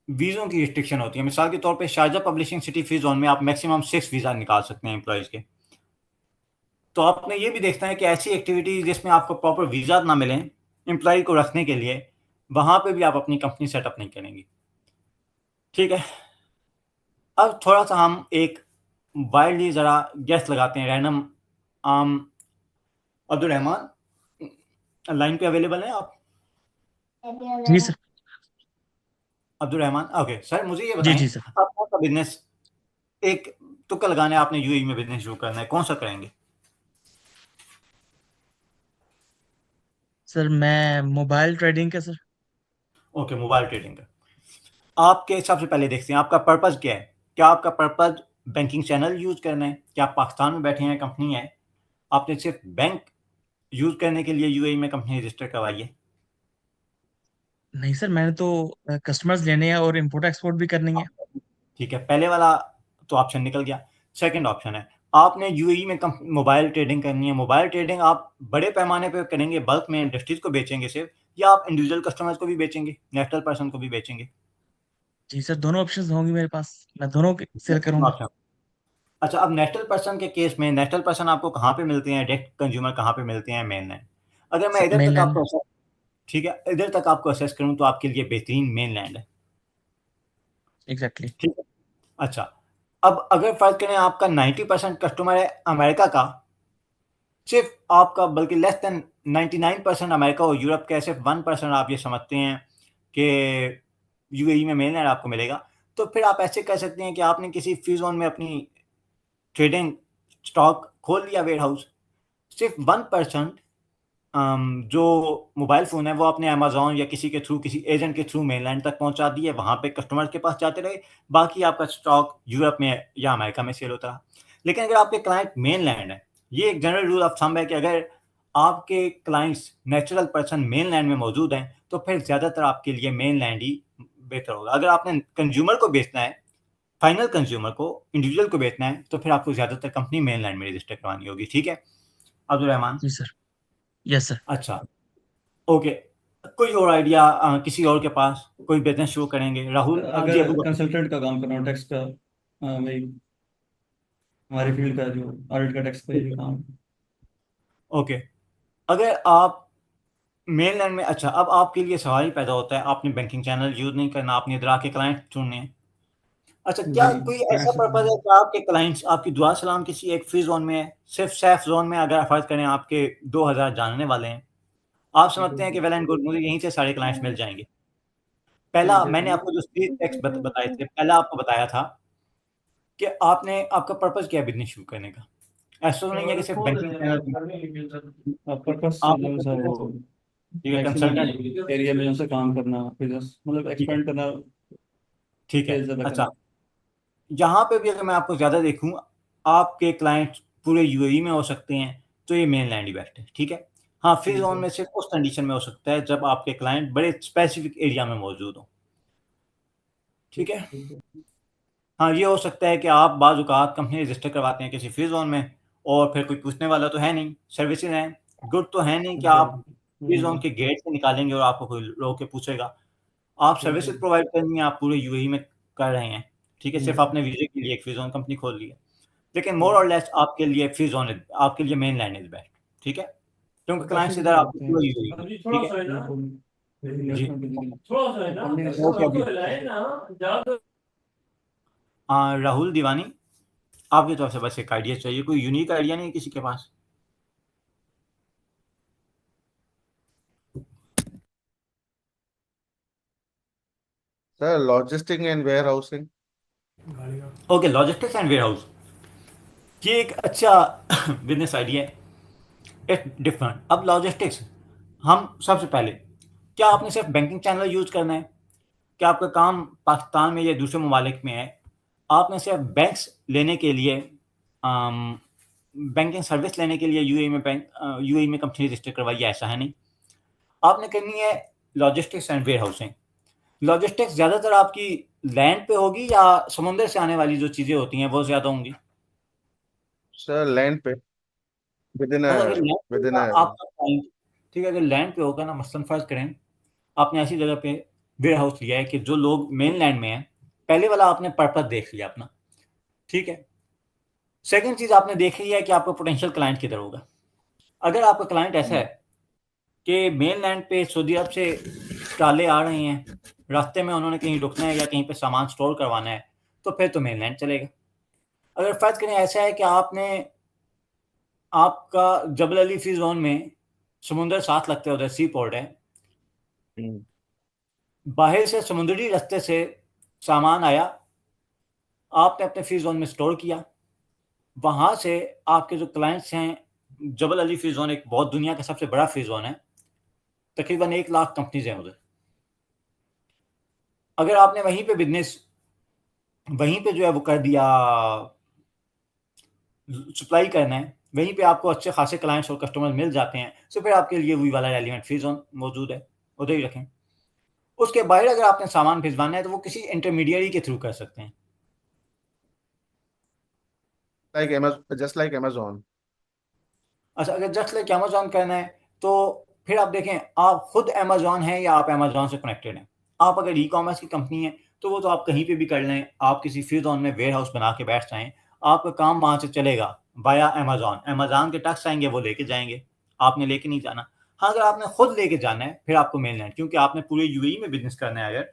वीज़ों की रिस्ट्रिक्शन होती है। मिसाल के तौर पे Sharjah publishing city free zone में आप मैक्सिमम 6 वीज़ा निकाल सकते हैं एम्प्लॉइज़ के। तो आपने ये भी देखना है कि ऐसी एक्टिविटी जिसमें आपको प्रॉपर वीज़ा ना मिलें एम्प्लॉयी को रखने के लिए, वहाँ पे भी आप अपनी कंपनी सेटअप नहीं करेंगे। ठीक है? अब थोड़ा-सा हम एक वाइल्डली ज़रा गेस लगाते हैं रैंडम। अब्दुल रहमान लाइन पे अवेलेबल हैं आप? जी sir. Abdul Rahman okay sir, मुझे ये जी बताएं जी सर। आप कौन सा बिजनेस, एक तुक्का लगाना है आपने यूएई में बिजनेस शुरू करना है, कौन सा करेंगे? सर मैं मोबाइल ट्रेडिंग का सर। ओके, मोबाइल ट्रेडिंग का। आपके हिसाब से पहले देखते हैं आपका पर्पस क्या है। क्या आपका पर्पस बैंकिंग चैनल यूज करना है? क्या आप पाकिस्तान में बैठे हैं, कंपनी है, आपने सिर्फ बैंक यूज करने के लिए यूएई में कंपनी रजिस्टर करवाई है? नहीं सर, मैंने तो कस्टमर्स लेने हैं और इम्पोर्ट एक्सपोर्ट भी करनी है। ठीक है, पहले वाला तो ऑप्शन निकल गया। सेकंड ऑप्शन है आपने यूएई में मोबाइल ट्रेडिंग करनी है। मोबाइल ट्रेडिंग आप बड़े पैमाने पे करेंगे, बल्क में इंडस्ट्रीज को बेचेंगे सिर्फ, या आप इंडिविजुअल कस्टमर्स को भी बेचेंगे, नेशनल पर्सन को भी बेचेंगे? जी सर, दोनों ऑप्शंस होंगी मेरे पास, मैं दोनों सेल करूंगा। ऑप्शन। अच्छा, अब नेशनल पर्सन के केस में नेशनल पर्सन आपको कहाँ पे मिलते हैं, डायरेक्ट कंज्यूमर कहाँ पे मिलते हैं? मेनलैंड। अगर मैं सर इधर तक मेनलैंड। आपको ठीक है, इधर तक आपको असेस करूँ तो आपके लिए बेहतरीन मेनलैंड है। एग्जैक्टली। ठीक है। अच्छा, अब अगर फर्ज करें आपका 90% कस्टमर है अमेरिका का, सिर्फ आपका बल्कि लेस देन 99% अमेरिका और यूरोप का, सिर्फ 1% आप ये समझते हैं कि यूएई में मेनलैंड आपको मिलेगा, तो फिर आप ऐसे कर सकते हैं कि आपने किसी फ्री जोन में अपनी ट्रेडिंग स्टॉक खोल लिया वेयर हाउस। सिर्फ 1% जो मोबाइल फ़ोन है वो आपने अमेज़न या किसी के थ्रू, किसी एजेंट के थ्रू मेनलैंड तक पहुँचा दिए, वहाँ पे कस्टमर के पास जाते रहे, बाकी आपका स्टॉक यूरोप में या अमेरिका में सेल होता रहा। लेकिन अगर आपके क्लाइंट मेनलैंड है, ये एक जनरल रूल ऑफ थंब है कि अगर आपके क्लाइंट्स नेचुरल पर्सन मेनलैंड में मौजूद हैं, तो फिर ज़्यादातर आपके लिए मेनलैंड ही बेहतर होगा। अगर आपने कंज्यूमर को बेचना है, फाइनल कंज्यूमर को, इंडिविजुअल को बेचना है, तो फिर आपको ज़्यादातर कंपनी मेनलैंड में रजिस्टर करवानी होगी। ठीक है, अब्दुल रहमान? जी सर। Yes sir. अच्छा, ओके। कोई और आइडिया किसी और के पास? कोई बिज़नेस शुरू करेंगे? राहुल जी, अगर अबू बकर। कंसल्टेंट का काम करना हो टैक्स का, वही हमारी फील्ड का जो ऑडिट का टैक्स का ये भी काम। ओके, अगर आप मेनलैंड में, अच्छा, अब आपके लिए सवाल ही पैदा होता है, आपने बैंकिंग चैनल यूज़ नहीं करना, आपने इधर आके क्लाइंट चुनने हैं। अच्छा, क्या जी कोई ऐसा क्लाइंट्स। पर्पज़ है कि आपके क्लाइंट्स आपकी दुआ सलाम किसी एक फ्री ज़ोन में है, सिर्फ सेफ ज़ोन में, अगर फ़र्ज़ करें आपके 2000 जानने वाले हैं, आप समझते हैं कि वेल एंड गुड, मुझे यहीं से सारे क्लाइंट्स मिल जाएँगे। पहला मैंने आपको जो 3 टैक्स बताए थे, पहला आपको बताया था कि आपने, आपका पर्पज़ क्या है बिज़नेस शुरू करने का? ऐसा तो नहीं है कि सिर्फ बैंकिंग चैनल पर्पस आपने सर वो ठीक है, मैक्सिमम कंसल्टेंट। एरिया में से काम करना, बिजनेस मतलब ठीक है, एक्सपेंड करना, ठीक है। सेल ज्यादा अच्छा, करना। यहाँ पे भी अगर मैं आपको ज़्यादा देखूँ, आपके क्लाइंट पूरे यूएई में हो सकते हैं, तो ये मेनलैंड ही बेस्ट है, ठीक है? हाँ, फ्री ठीक ज़ोन है। में सिर्फ उस कंडीशन में हो सकता है जब आपके क्लाइंट बड़े स्पेसिफिक एरिया में मौजूद हों, ठीक है? हाँ, ये हो सकता है कि आप बाज़ औक़ात कंपनी रजिस्टर करवाते हैं किसी फ्री ज़ोन में, और फिर कोई पूछने वाला तो है नहीं, सर्विसेज़ हैं, गुड तो है नहीं कि आप फ्री ज़ोन के गेट से निकालेंगे और आपको कोई रोक के पूछेगा। आप सर्विसेज़ प्रोवाइड करनी है, आप पूरे यूएई में कर रहे हैं, ठीक है? सिर्फ़ आपने वीज़े के लिए एक फ्री ज़ोन कंपनी खोल ली है। लेकिन मोर और लेस आपके लिए फ्री ज़ोन इज़, आपके लिए मेनलैंड इज़ बेस्ट, ठीक है? क्योंकि क्लाइंट्स इधर आपके करते पूरे यूएई में, हैं ठीक है? जी, ओके अभी। राहुल दीवानी, आपकी तरफ से बस एक आइडिया चाहिए, कोई यूनिक आइडिया नहीं है किसी के पास? Sir logistic and warehousing. Okay, logistics and warehouse, ये एक अच्छा बिज़नेस आइडिया है, इट्स डिफरेंट। अब लॉजिस्टिक्स, हम सबसे पहले, क्या आपने सिर्फ बैंकिंग चैनल यूज़ करना है? क्या आपका काम पाकिस्तान में या दूसरे ममालिक में है, आपने सिर्फ बैंक्स लेने के लिए, बैंकिंग सर्विस लेने के लिए यूएई में कंपनी रजिस्टर करवाई है, ऐसा है नहीं। आपने करनी है logistics and warehousing. Logistics ज़्यादातर आपकी लैंड पे होगी या समुंदर से आने वाली जो चीज़ें होती हैं वो ज़्यादा होंगी? सर लैंड पे विदिन अगर लैंड पे विदिन होगा आपका क्लाइंट, ठीक है, अगर लैंड पे होगा ना, मसलन फर्ज करें आपने ऐसी जगह पे वेयर हाउस लिया है कि जो लोग मेन लैंड में हैं, पहले वाला आपने पर्पस देख लिया अपना, ठीक है। सेकंड चीज आपने देख ली है कि आपका पोटेंशियल क्लाइंट किधर होगा। अगर आपका क्लाइंट ऐसा है कि मेन लैंड पे सऊदी अरब से ट्राले आ रहे हैं, रास्ते में उन्होंने कहीं रुकना है या कहीं पे सामान स्टोर करवाना है, तो फिर तो मेन लैंड चलेगा। अगर फर्ज करें ऐसा है कि आपने आपका जबल अली फ्री जोन में समुंदर साथ लगते हैं, उधर सी पोर्ट है, बाहर से समुद्री रास्ते से सामान आया, आपने अपने फ्री जोन में स्टोर किया, वहां से आपके जो क्लाइंट्स हैं, जबल अली फ्री जोन एक बहुत दुनिया का सबसे बड़ा फ्री जोन है, तकरीबन 1 लाख कंपनीज हैं उधर। अगर आपने वहीं पे बिजनेस वहीं पे जो है वो कर दिया, सप्लाई करना है, वहीं पे आपको अच्छे खासे क्लाइंट्स और कस्टमर मिल जाते हैं, तो फिर आपके लिए वही वाला रेलिवेंट फ्री जोन मौजूद है, उधर ही रखें। उसके बाहर अगर आपने सामान भिजवाना है तो वो किसी इंटरमीडियरी के थ्रू कर सकते हैं। Like Amazon, just like Amazon। अच्छा, अगर जस्ट लाइक अमेजोन करना है तो फिर आप देखें, आप खुद अमेजोन हैं या आप अमेजोन से कनेक्टेड हैं। आप अगर ई कॉमर्स की कंपनी है तो वो तो आप कहीं पे भी कर लें, आप किसी फ्री जोन में वेयर हाउस बना के बैठ जाएं, आपका काम वहां से चलेगा वाया अमेजोन। अमेजोन के टैक्स आएंगे, वो लेके जाएंगे, आपने लेके नहीं जाना। हाँ, अगर आपने खुद लेके जाना है फिर आपको मेनलैंड, क्योंकि आपने पूरे यूएई में बिजनेस करना है अगर,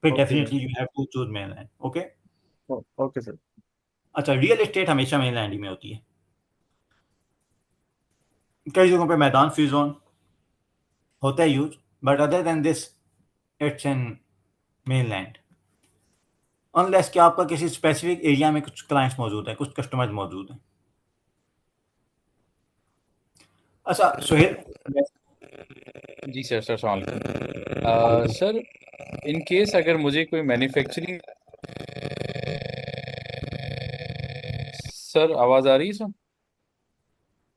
फिर okay definitely you have to choose mainland. Okay. Okay sir. अच्छा, रियल एस्टेट हमेशा मेनलैंड ही में होती है। कई जगहों पे मैदान फ्री जोन होता है use, but other than this it's in mainland, unless कि आपका किसी स्पेसिफिक एरिया में कुछ क्लाइंट्स मौजूद हैं, कुछ कस्टमर्स मौजूद हैं। अच्छा सुहेल, जी सर, सर सलाम सर, इन केस अगर मुझे कोई मैन्युफैक्चरिंग, सर आवाज़ आ रही है सर?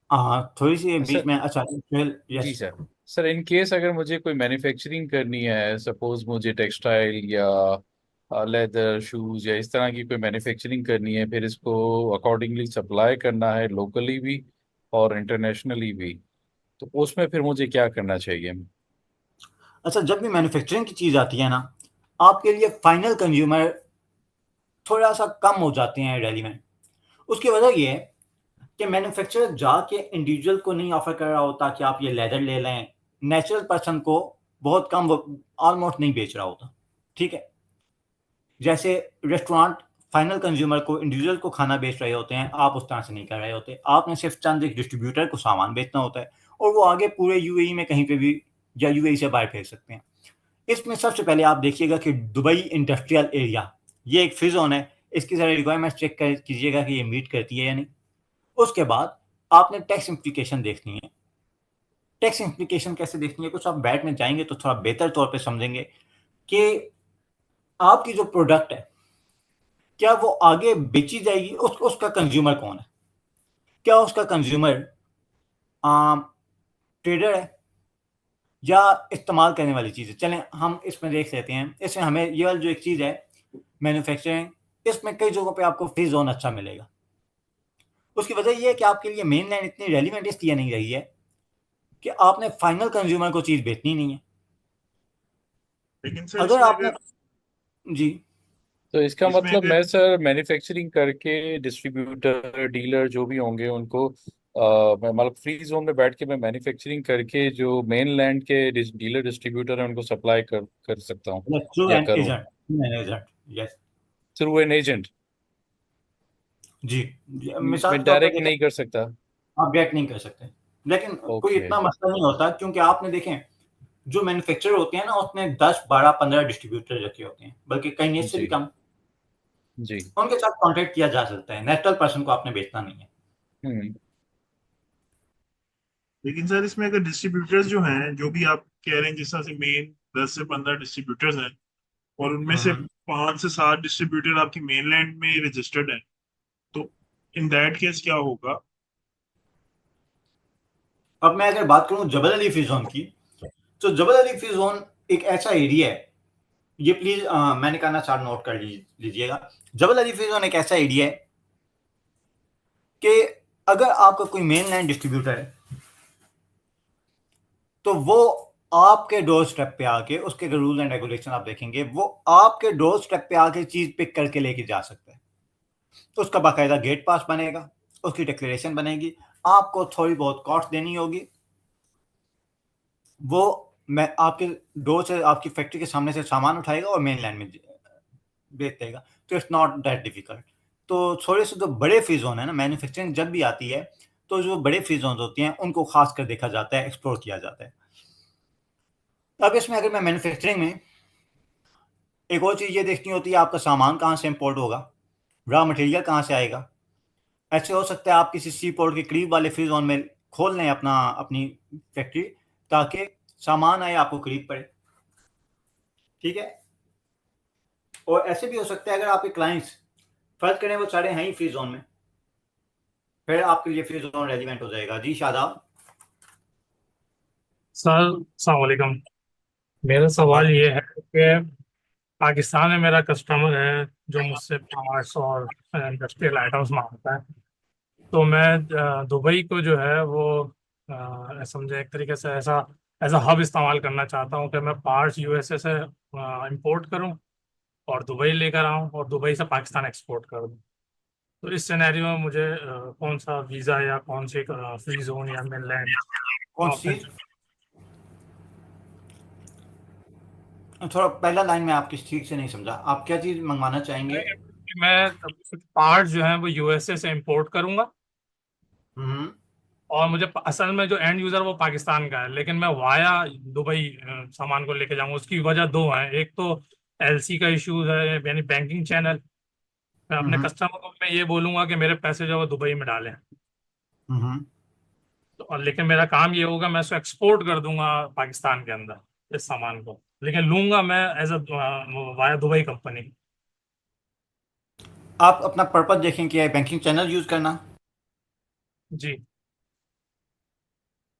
हाँ थोड़ी सी बीच सर में। अच्छा सुहेल, जी yes. Sir. Sir in case अगर मुझे कोई मैन्युफैक्चरिंग करनी है, सपोज मुझे टेक्सटाइल या लेदर शूज़ या इस तरह की कोई मैन्युफैक्चरिंग करनी है, फिर इसको अकॉर्डिंगली सप्लाई करना है लोकली भी और इंटरनेशनली भी, तो उसमें फिर मुझे क्या करना चाहिए? अच्छा, जब भी मैन्युफैक्चरिंग की चीज़ आती है ना, आपके लिए फाइनल कंज्यूमर थोड़ा सा कम हो जाते हैं रेलिवेंट। उसकी वजह ये है कि मैन्युफैक्चरर जाके इंडिविजुअल को नहीं ऑफर कर रहा होता कि आप ये लेदर ले लें, नेचुरल पर्सन को बहुत कम, ऑलमोस्ट नहीं बेच रहा होता, ठीक है। जैसे रेस्टोरेंट फाइनल कंज्यूमर को, इंडिविजुअल को खाना बेच रहे होते हैं, आप उस तरह से नहीं कर रहे होते। आपने सिर्फ चंद एक डिस्ट्रीब्यूटर को सामान बेचना होता है और वो आगे पूरे यूएई में कहीं पे भी या यूएई से बाहर भेज सकते हैं। इसमें सबसे पहले आप देखिएगा कि दुबई इंडस्ट्रियल एरिया, ये एक फ्री जोन है, इसकी सारी रिक्वायरमेंट्स चेक कर कीजिएगा कि ये मीट करती है या नहीं। उसके बाद आपने टैक्स इम्प्लीकेशन देखनी है। टैक्स इम्प्लीकेशन कैसे देखनी है, कुछ आप बैठ में जाएंगे तो थोड़ा बेहतर तौर पे समझेंगे कि आपकी जो प्रोडक्ट है, क्या वो आगे बेची जाएगी, उसका कंज्यूमर कौन है। क्या उसका कंज्यूमर ट्रेडर है या इस्तेमाल करने वाली चीज़ है। चलें हम इसमें देख लेते हैं। इसमें हमें ये वाली जो एक चीज़ है मैन्युफैक्चरिंग, इसमें कई जगहों पे आपको फ्री जोन अच्छा मिलेगा। उसकी वजह ये है कि आपके लिए मेन लाइन इतनी रेलिवेंट इसलिए नहीं रही है कि आपने फाइनल कंज्यूमर को चीज़ बेचनी नहीं है। लेकिन सर अगर इसमें आपने, अगर जी, तो इसका इसमें मतलब अगर मैं सर मैन्युफैक्चरिंग करके डिस्ट्रीब्यूटर डीलर जो भी होंगे उनको मैं मतलब फ्री जोन में बैठ के मैं मैन्युफैक्चरिंग करके जो मेन लैंड के डीलर डिस्ट्रीब्यूटर हैं उनको सप्लाई कर सकता हूँ थ्रू या एन करूँ agent, through an agent, yes. Through an agent? जी, मिसाल मैं के तौर पर डायरेक्ट देखें, नहीं कर सकता? आप गेट नहीं कर सकते, लेकिन कोई ओके। इतना मसला नहीं होता, क्योंकि आपने देखें जो मैन्युफैक्चरर होते हैं ना, उसमें 10, 12, 15 डिस्ट्रीब्यूटर रखे होते हैं, बल्कि कहीं इससे भी जी कम। जी। उनके साथ कॉन्टेक्ट किया जा सकता है, नेचुरल पर्सन को आपने बेचना नहीं है। हम्म। लेकिन सर इसमें अगर डिस्ट्रीब्यूटर्स जो हैं, जो भी आप कह रहे हैं, जिस तरह से मेन 10 से 15 डिस्ट्रीब्यूटर्स हैं और उनमें से 5 से 7 डिस्ट्रीब्यूटर आपकी मेनलैंड में रजिस्टर्ड हैं, तो इन दैट केस क्या होगा? अब मैं अगर बात करूं जबल अली फ्री जोन की, तो जबल अली फ्री जोन एक ऐसा एरिया है, ये प्लीज मैंने कहना चार नोट कर लीजिएगा। जबल अली फ्री जोन एक ऐसा एरिया है कि अगर आपका कोई मेन लैंड डिस्ट्रीब्यूटर है तो वो आपके डोर स्टेप पे आके, उसके रूल एंड रेगुलेशन आप देखेंगे, वो आपके डोर स्टेप पे आके चीज पिक करके लेके जा सकता है। तो उसका बाकायदा गेट पास बनेगा, उसकी डिक्लेरेशन बनेगी, आपको थोड़ी बहुत कॉस्ट देनी होगी, वो मैं आपके डोर से, आपकी फैक्ट्री के सामने से सामान उठाएगा और मेन लैंड में बेच देगा। तो इट्स नॉट दैट डिफिकल्ट। तो थोड़े से जो बड़े फ्री जोन है ना, मैन्युफैक्चरिंग जब भी आती है तो जो बड़े फ्री जोन होती हैं उनको खास कर देखा जाता है, एक्सप्लोर किया जाता है। अब इसमें अगर मैं मैन्युफैक्चरिंग में एक और चीज़ ये देखनी होती है, आपका सामान कहाँ से इंपोर्ट होगा, रॉ मटेरियल कहाँ से आएगा। ऐसे हो सकता है आप किसी सी पोर्ट के करीब वाले फ्री जोन में खोल लें अपनी फैक्ट्री, ताकि सामान आए आपको करीब पड़े, ठीक है। और ऐसे भी हो सकता है अगर आपके क्लाइंट्स फर्ज करें वो सारे हैं ही फ्री जोन में, फिर आपके लिए फ्री जोन रेलिवेंट हो जाएगा। जी शादाब। सर अस्सलाम वालेकुम। मेरा सवाल ये है कि पाकिस्तान में मेरा कस्टमर है जो मुझसे पार्ट्स और इंडस्ट्रियल आइटम्स मांगता है। तो मैं दुबई को जो है वो समझे एक तरीके से ऐसा एज अ हब इस्तेमाल करना चाहता हूँ कि मैं पार्ट्स यूएसए से इंपोर्ट करूँ और दुबई लेकर आऊँ और दुबई से पाकिस्तान एक्सपोर्ट कर दूँ। तो इस सिनेरियो में मुझे कौन सा वीज़ा या कौन सी फ्री जोन या मेनलैंड कौन सी चीज़? थोड़ा पहला लाइन में आपकी ठीक से नहीं समझा, आप क्या चीज़ मंगवाना चाहेंगे? मैं पार्ट्स जो है वो यूएसए से इंपोर्ट करूंगा और मुझे असल में जो एंड यूजर वो पाकिस्तान का है, लेकिन मैं वाया दुबई सामान को लेके जाऊंगा। उसकी वजह दो है, एक तो एलसी का इश्यूज है, यानी बैंकिंग चैनल। मैं अपने कस्टमर को मैं ये बोलूंगा कि मेरे पैसे जो है वो दुबई में डालें। तो और लेकिन मेरा काम ये होगा, मैं इसको एक्सपोर्ट कर दूंगा पाकिस्तान के अंदर इस सामान को, लेकिन लूंगा मैं as a via Dubai company. आप अपना पर्पज देखें कि बैंकिंग चैनल यूज करना। जी,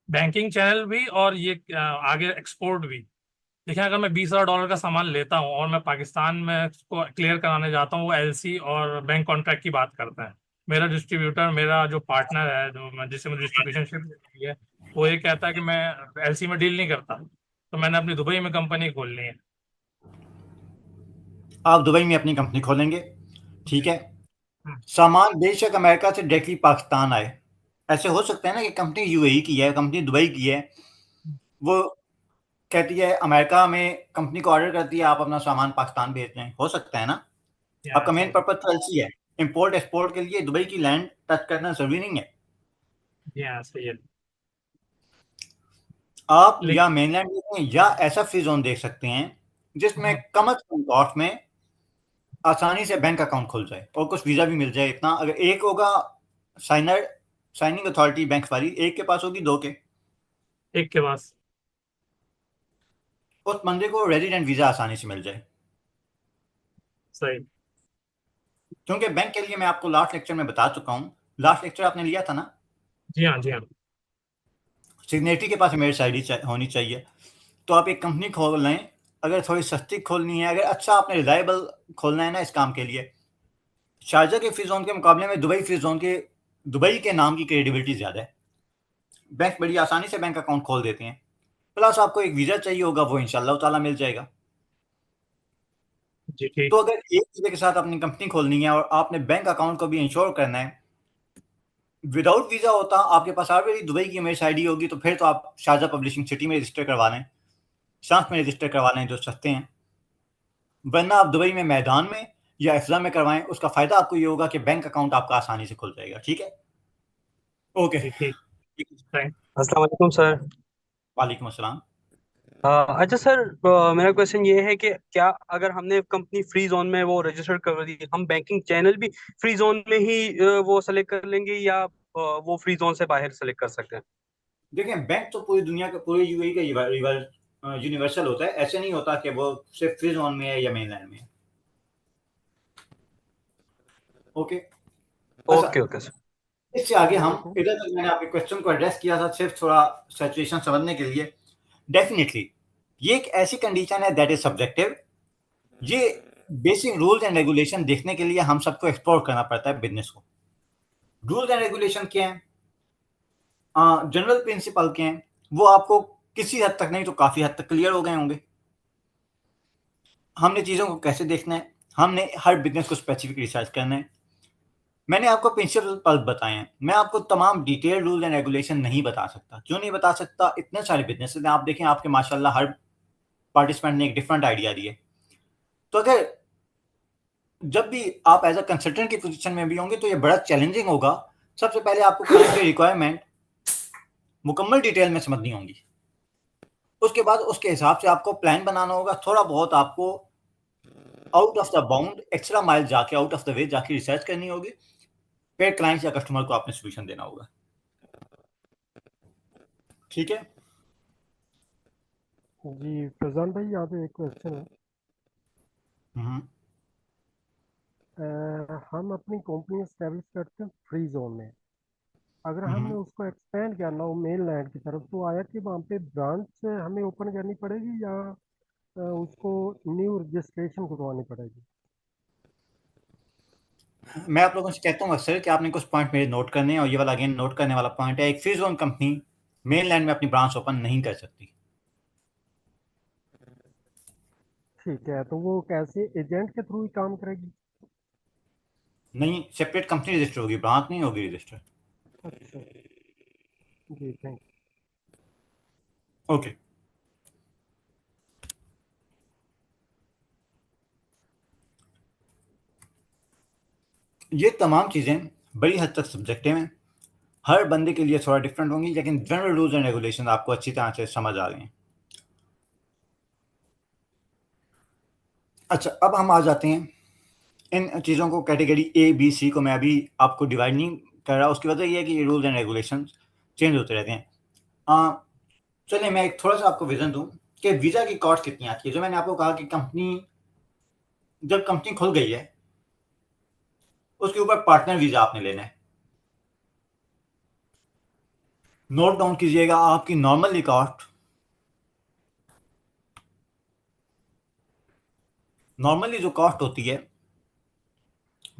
बैंकिंग चैनल भी और ये आगे एक्सपोर्ट भी। देखिए, अगर मैं $20,000 का सामान लेता हूँ और मैं पाकिस्तान में उसको क्लियर कराने जाता हूँ, वो एलसी और बैंक कॉन्ट्रैक्ट की बात करता है। मेरा डिस्ट्रीब्यूटर, मेरा जो पार्टनर है, जिससे मुझे डिस्ट्रीब्यूशन शिप देती है, वो ये कहता है कि मैं एलसी में डील नहीं करता। तो मैंने अपनी दुबई में कंपनी खोलनी है। आप दुबई में अपनी कंपनी खोलेंगे, ठीक है। सामान बेशक अमेरिका से डायरेक्टली पाकिस्तान आए, ऐसे हो सकता है ना कि कंपनी यूएई की है, कंपनी दुबई की है, वो कहती है अमेरिका में कंपनी को ऑर्डर करती है आप अपना सामान पाकिस्तान भेज दें, हो सकता है ना। आपका मेन पर्पज तो एलसी है, इंपोर्ट एक्सपोर्ट के लिए दुबई की लैंड टच करना जरूरी नहीं है। सही है। आप या मेनलैंड देखें या ऐसा फ्री जोन देख सकते हैं जिसमें कम अज कम कॉस्ट में आसानी से बैंक अकाउंट खुल जाए और कुछ वीजा भी मिल जाए। इतना अगर एक होगा साइनिंग अथॉरिटी बैंक वाली, एक के पास होगी, दो के एक के पास, उस बंदे को रेजिडेंट वीजा आसानी से मिल जाए। सही। क्योंकि बैंक के लिए मैं आपको लास्ट लेक्चर में बता चुका हूँ, लास्ट लेक्चर आपने लिया था ना। जी हाँ, जी हाँ। सिग्नेटरी के पास मेरिट आईडी होनी चाहिए। तो आप एक कंपनी खोल लें, अगर थोड़ी सस्ती खोलनी है, अगर अच्छा आपने रिलायबल खोलना है ना इस काम के लिए, शारजा के फ्री जोन के मुकाबले में दुबई के नाम की क्रेडिबिलिटी ज़्यादा है। बैंक बड़ी आसानी से बैंक अकाउंट खोल देते हैं, प्लस आपको एक वीज़ा चाहिए होगा, वो इंशाल्लाह ताला मिल जाएगा। जी ठीक। तो अगर एक वीज़े के साथ अपनी कंपनी खोलनी है और आपने बैंक अकाउंट को भी इंश्योर करना है, विदाउट वीज़ा होता आपके पास ऑलरेडी दुबई की मेरिट आईडी होगी, तो फिर तो आप शारजा पब्लिशिंग सिटी में रजिस्टर करवा लें, शांस में रजिस्टर करवा लें जो सस्ते हैं। वरना आप दुबई में मैदान में या इफ्जा में करवाएं, उसका फ़ायदा आपको ये होगा कि बैंक अकाउंट आपका आसानी से खुल जाएगा। ठीक है, ओके। ठीक। अस्सलाम वालेकुम सर। वालेकुम अस्सलाम। अच्छा सर, मेरा क्वेश्चन ये है कि क्या अगर हमने कंपनी फ्री जोन में वो रजिस्टर कर दी, हम बैंकिंग चैनल भी फ्री जोन में ही वो सेलेक्ट कर लेंगे या वो फ्री जोन से बाहर सेलेक्ट कर सकते हैं? देखिए, बैंक तो पूरी दुनिया का, पूरे यूएई का यूनिवर्सल होता है, ऐसे नहीं होता कि वो सिर्फ फ्री जोन में है या मेनलैंड में है। Okay okay sir. इससे आगे हम इधर तक मैंने आपके क्वेश्चन को एड्रेस किया था सिर्फ थोड़ा सिचुएशन समझने के लिए। डेफिनेटली ये एक ऐसी कंडीशन है दैट इज सब्जेक्टिव। ये बेसिक रूल्स एंड रेगुलेशन देखने के लिए हम सबको एक्सप्लोर करना पड़ता है बिजनेस को। रूल्स एंड रेगुलेशन क्या हैं, जनरल प्रिंसिपल क्या हैं, वो आपको किसी हद तक नहीं तो काफ़ी हद तक क्लियर हो गए होंगे। हमने चीज़ों को कैसे देखना है, हमने हर बिजनेस को स्पेसिफिक रिसर्च करना है। मैंने आपको प्रिंसिपल बताए हैं, मैं आपको तमाम डिटेल रूल एंड रेगुलेशन नहीं बता सकता। क्यों नहीं बता सकता? इतने सारे बिजनेस हैं, आप देखें आपके माशाल्लाह हर पार्टिसिपेंट ने एक डिफरेंट आइडिया दिए। तो अगर जब भी आप एज अ कंसल्टेंट की पोजीशन में भी होंगे तो ये बड़ा चैलेंजिंग होगा। सबसे पहले आपको क्लाइंट की रिक्वायरमेंट मुकम्मल डिटेल में समझनी होगी, उसके बाद उसके हिसाब से आपको प्लान बनाना होगा। थोड़ा बहुत आपको out of the bound extra mile जाके, आउट ऑफ द वे जाके रिसर्च करनी होगी, फिर क्लाइंट या कस्टमर को आपने सोल्यूशन देना होगा। ठीक है जी फैजान भाई, यहाँ पे एक क्वेश्चन है। हम अपनी कंपनी एस्टेब्लिश करते हैं फ्री जोन में, अगर हमने उसको एक्सपेंड करना हो मेन लैंड की तरफ, तो आया कि वहाँ पे ब्रांच हमें ओपन करनी पड़ेगी या उसको न्यू रजिस्ट्रेशन करवानी पड़ेगी? मैं आप लोगों से कहता हूँ अक्सर कि आपने कुछ पॉइंट मेरे नोट करने हैं, और ये वाला अगेन नोट करने वाला पॉइंट है। एक free zone company main land में अपनी ब्रांच ओपन नहीं कर सकती। ठीक है, तो वो कैसे एजेंट के थ्रू ही काम करेगी? नहीं, सेपरेट कंपनी रजिस्टर होगी, ब्रांच नहीं होगी रजिस्टर। अच्छा जी, थैंक ओके, ये तमाम चीज़ें बड़ी हद तक सब्जेक्टिव हैं, हर बंदे के लिए थोड़ा डिफरेंट होंगी, लेकिन जनरल रूल्स एंड रेगुलेशन आपको अच्छी तरह से समझ आ गए हैं। अच्छा, अब हम आ जाते हैं इन चीज़ों को, कैटेगरी ए बी सी को मैं अभी आपको डिवाइड नहीं कर रहा। उसकी वजह यह है कि ये रूल्स एंड रेगुलेशन चेंज होते रहते हैं। चलिए मैं एक थोड़ा सा आपको विजन दूं कि वीज़ा की कॉस्ट कितनी आती है। जो मैंने आपको कहा कि जब कंपनी खुल गई है उसके ऊपर पार्टनर वीज़ा आपने लेना है। नोट डाउन कीजिएगा, आपकी नॉर्मली कॉस्ट नॉर्मली जो कॉस्ट होती है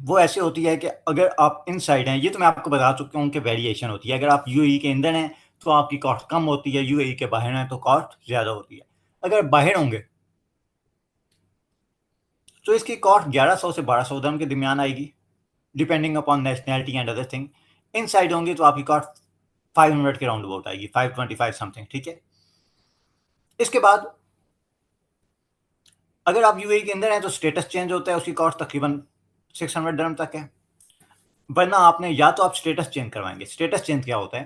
वो ऐसे होती है कि अगर आप इनसाइड हैं, ये तो मैं आपको बता चुका हूँ कि वेरिएशन होती है। अगर आप यूएई के अंदर हैं तो आपकी कॉस्ट कम होती है, यूएई के बाहर हैं तो कॉस्ट ज़्यादा होती है। अगर बाहर होंगे तो इसकी कॉस्ट 1100 से 1200 dirham के दरमियान आएगी, depending upon nationality and other thing. Inside होंगे तो आपकी कॉस्ट 500 के राउंड अबाउट आएगी, 525 समथिंग। ठीक है, इसके बाद अगर आप यूएई के अंदर हैं तो स्टेटस चेंज होता है, उसकी कॉस्ट तकरीबन 600 dirham तक है। वरना आपने या तो आप स्टेटस चेंज करवाएंगे। स्टेटस चेंज क्या होता है,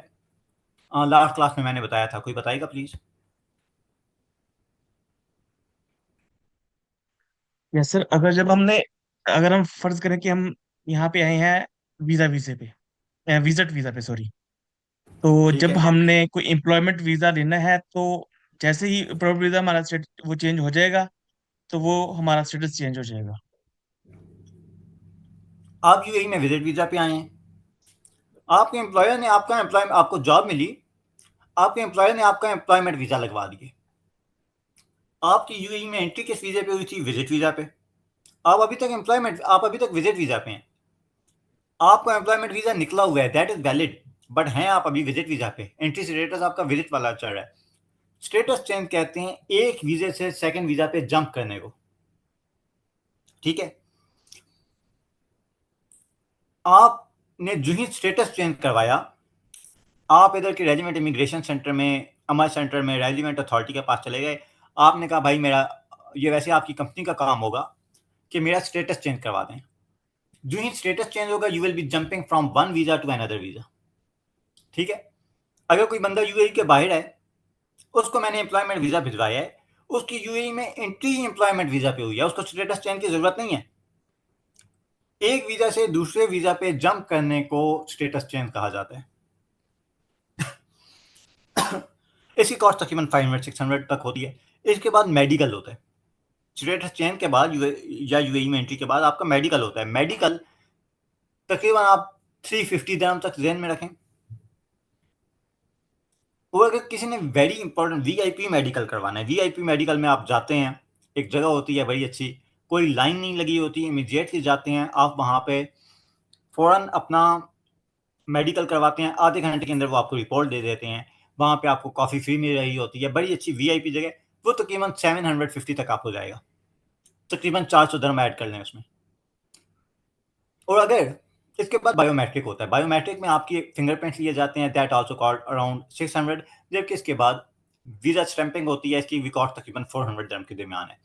लास्ट क्लास में मैंने बताया था, कोई बताएगा प्लीज? यस सर, अगर हम फर्ज करें कि हम यहाँ पे आए हैं वीजे पे, विजिट वीजा पे सॉरी, तो ठीक जब है, हमने कोई एम्प्लॉयमेंट वीजा लेना है तो जैसे ही एम्प्लॉयमेंट वीजा हमारा वो चेंज हो जाएगा, तो वो हमारा स्टेटस चेंज हो जाएगा। आप यूएई में विजिट वीजा पे आए हैं, आपके एम्प्लॉयर ने आपको जॉब मिली, आपके एम्प्लॉयर ने आपका एम्प्लॉयमेंट वीजा लगवा दिए। आपकी यूएई में एंट्री किस वीजा पे हुई थी? विजिट वीजा पे। आप अभी तक विजिट वीजा पे हैं, आपका एम्प्लॉयमेंट वीजा निकला हुआ है, दैट इज वैलिड, बट हैं आप अभी विजिट वीजा पे। एंट्री स्टेटस आपका विजिट वाला चल रहा है। स्टेटस चेंज कहते हैं एक वीजे से सेकंड वीजा पे जंप करने को। ठीक है, आपने जो ही स्टेटस चेंज करवाया, आप इधर के रेजिडेंट इमिग्रेशन सेंटर में, अमर सेंटर में रेजिडेंट अथॉरिटी के पास चले गए। आपने कहा भाई मेरा, ये वैसे आपकी कंपनी का काम होगा कि मेरा स्टेटस चेंज करवा दें। जो ही स्टेटस चेंज होगा you will be jumping from one visa to another visa. ठीक है, अगर कोई बंदा यूएई के बाहर है, उसको मैंने एम्प्लॉयमेंट वीजा भिजवाया है, उसकी यूएई में एंट्री एम्प्लॉयमेंट वीजा पे हुई है, उसको स्टेटस चेंज की जरूरत नहीं है। एक वीजा से दूसरे वीजा पे जंप करने को स्टेटस चेंज कहा जाता है। इसकी कॉस्ट तकरीबन 500-600 तक होती है। इसके बाद मेडिकल होता है। स्टेटस चेंज के बाद या यूएई में एंट्री के बाद आपका मेडिकल होता है। मेडिकल तकरीबन आप 350 dirham तक ज़हन में रखें। और अगर किसी ने वेरी इंपॉर्टेंट वीआईपी मेडिकल करवाना है, वीआईपी मेडिकल में आप जाते हैं, एक जगह होती है बड़ी अच्छी, कोई लाइन नहीं लगी होती, इमीडिएटली जाते हैं आप वहाँ पे, फ़ौरन अपना मेडिकल करवाते हैं, आधे घंटे के अंदर वो आपको रिपोर्ट दे देते हैं। वहाँ पे आपको कॉफ़ी फ्री मिल रही होती है, बड़ी अच्छी वीआईपी जगह। वो तकरीबन 750 तक आपको जाएगा, तकरीबन 400 दिरहम ऐड कर लें उसमें। और अगर इसके बाद बायोमेट्रिक होता है, बायोमेट्रिक में आपके फिंगरप्रिंट्स लिए जाते हैं, दैट आल्सो कॉस्ट अराउंड 600। जबकि इसके बाद वीज़ा स्टैंपिंग होती है, इसकी भी कॉस्ट तकरीबन 400 दिरहम के दरमियान है,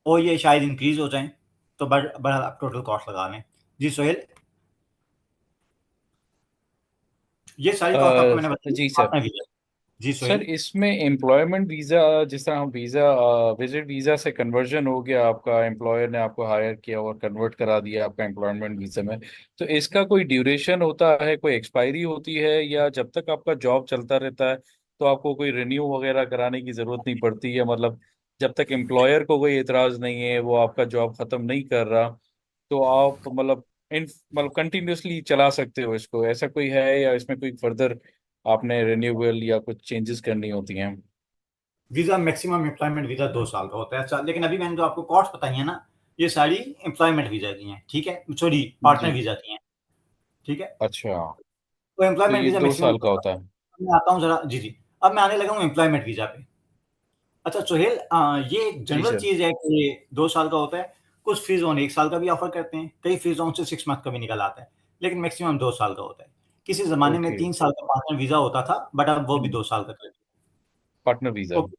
और ये शायद इंक्रीज़ हो जाएँ, तो बहरहाल आप टोटल कॉस्ट लगा लें। जी सोहेल, ये सारी कॉस्ट आपको मैंने बताई जी सर। अपना वीज़ा। जी सर सोहेल। इसमें एम्प्लॉयमेंट वीज़ा, जिस तरह हम विजिट वीज़ा से कन्वर्जन हो गया, आपका एम्प्लॉयर ने आपको हायर किया और कन्वर्ट करा दिया आपका एम्प्लॉयमेंट वीज़ा में, तो इसका कोई ड्यूरेशन होता है, कोई एक्सपायरी होती है, या जब तक आपका जॉब चलता रहता है तो आपको कोई रिन्यू वगैरह कराने की ज़रूरत नहीं पड़ती है? मतलब जब तक एम्प्लॉयर को कोई एतराज़ नहीं है, वो आपका जॉब ख़त्म नहीं कर रहा, तो आप मतलब कंटिन्यूसली चला सकते हो इसको, ऐसा कोई है, या इसमें कोई फर्दर आपने रिन्यूएबल या कुछ चेंजेस करनी होती हैं? वीज़ा मैक्सिमम एम्प्लॉयमेंट वीज़ा 2 साल का होता है। अच्छा, लेकिन अभी मैंने जो आपको कॉस्ट बताई है ना, ये सारी एम्प्लॉयमेंट वीज़ा की हैं, ठीक है? सॉरी, पार्टनर जी। वीज़ा की हैं, ठीक है? अच्छा, तो तो एम्प्लॉयमेंट ये वीज़ा दो मैक्सिमम साल 2 का साल। होता है। मैं आता हूँ ज़रा, जी, जी। अब मैं आने लगा हूँ एम्प्लॉयमेंट वीज़ा पे। अच्छा सोहेल, ये एक जी जनरल सर। चीज़ है कि ये 2 साल का होता है। कुछ फ्री ज़ोन 1 साल का भी ऑफ़र करते हैं, कई फ्री ज़ोन से 6 मंथ का भी निकल आता है, लेकिन मैक्सिमम 2 साल का होता है। किसी ज़माने में ओके। 3 साल का पार्टनर वीज़ा होता था, बट अब वो भी 2 साल का कर दिया। Partner visa. ओके,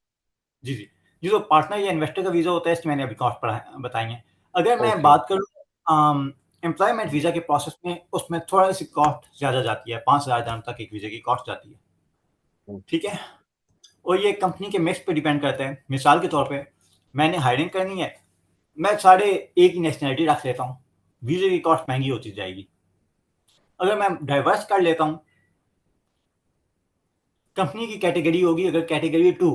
जी, जी। जी, तो पार्टनर या इन्वेस्टर का वीज़ा होता है, इसकी मैंने अभी कॉस्ट बताई हैं। अगर मैं ओके। बात करूँ एम्प्लॉयमेंट वीज़ा के प्रोसेस में, उसमें थोड़ी-सी कॉस्ट ज़्यादा जाती है, 5000 दिरहम तक एक वीज़ा की कॉस्ट जाती है, ठीक है? और ये कंपनी के मिक्स पे डिपेंड करता है। मिसाल के तौर पे मैंने हायरिंग करनी है, मैं सारे एक ही नेशनैलिटी रख लेता हूँ, वीज़े की कॉस्ट महँगी होती जाएगी। अगर मैं डाइवर्स कर लेता हूँ, कंपनी की कैटेगरी होगी अगर कैटेगरी 2,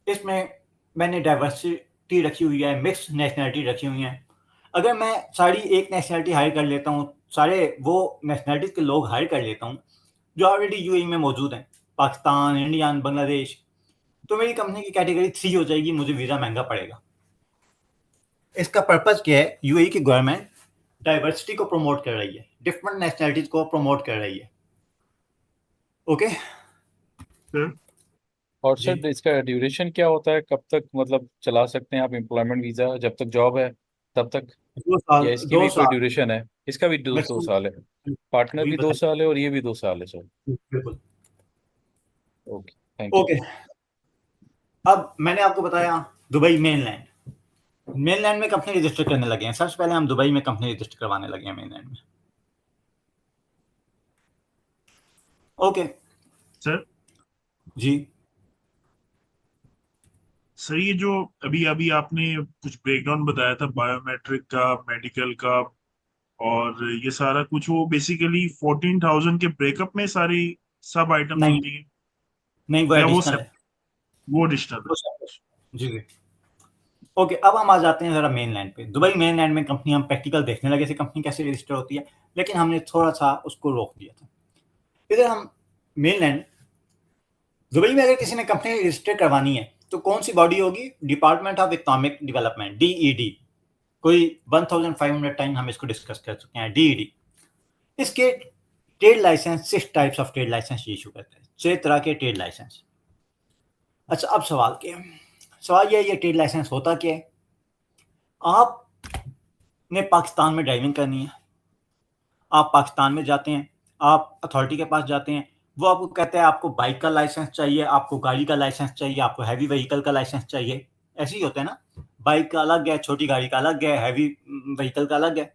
इसमें मैंने डाइवर्सिटी रखी हुई है, मिक्स नेशनैलिटी रखी हुई हैं। अगर मैं सारी एक नेशनैलिटी हायर कर लेता हूँ, सारे वो नेशनैलिटीज़ के लोग हायर कर लेता हूँ, जो ऑलरेडी यूएई में मौजूद हैं, पाकिस्तान, इंडियन, बांग्लादेश, तो मेरी कंपनी की कैटेगरी 3 हो जाएगी, मुझे वीज़ा महँगा पड़ेगा। इसका पर्पज़ क्या है? यूएई की गवर्नमेंट डाइवर्सिटी को प्रमोट कर रही है, डिफरेंट नेशनैलिटीज़ को प्रमोट कर रही है। ओके? सर और जी। सर इसका ड्यूरेशन क्या होता है, कब तक मतलब चला सकते हैं आप एम्प्लॉयमेंट वीज़ा, जब तक जॉब है तब तक, 2 साल, या इसकी 2 भी कोई साल ड्यूरेशन है? इसका भी दो मैक्सिमम, साल है। पार्टनर वही भी दो बताइए। साल है और ये भी 2 साल है सर। बिल्कुल। Okay, thank you. ओके, अब मैंने आपको बताया दुबई मेनलैंड। मेनलैंड में कंपनी रजिस्टर करने लगे हैं। सबसे पहले हम दुबई में कंपनी रजिस्टर करवाने लगे हैं मेनलैंड में। ओके, सर जी। सर ये जो अभी अभी आपने कुछ ब्रेकडाउन बताया था बायोमेट्रिक का, मेडिकल का, और ये सारा कुछ, वो बेसिकली 14,000 के ब्रेकअप में सारी सब आइटम्स नहीं, होती हैं, नहीं, वो या एडिशनल है। वो एडिशनल वो separate। जी, जी। ओके, अब हम आ जाते हैं ज़रा मेनलैंड पे। दुबई मेनलैंड में कंपनी, हम प्रैक्टिकल देखने लगे थे कंपनी कैसे रजिस्टर होती है, लेकिन हमने थोड़ा-सा उसको रोक दिया था। इधर हम मेनलैंड दुबई में अगर किसी ने कंपनी रजिस्टर करवानी है, तो कौन-सी बॉडी होगी? Department of economic development, DED. कोई 1500 टाइम हम इसको डिस्कस कर चुके हैं, डीईडी। इसके trade licence, 6 types of trade licence issue करते हैं, 6 तरह के ट्रेड लाइसेंस। अच्छा, अब सवाल क्या है? सवाल ये है, ये ट्रेड लाइसेंस होता क्या है? आपने पाकिस्तान में ड्राइविंग करनी है, आप पाकिस्तान में जाते हैं, आप अथॉरिटी के पास जाते हैं, वो आपको कहता है आपको बाइक का लाइसेंस चाहिए, आपको गाड़ी का लाइसेंस चाहिए, आपको हैवी व्हीकल का लाइसेंस चाहिए। ऐसे ही होता है ना, बाइक का अलग है, छोटी गाड़ी का अलग है, हैवी व्हीकल का अलग है।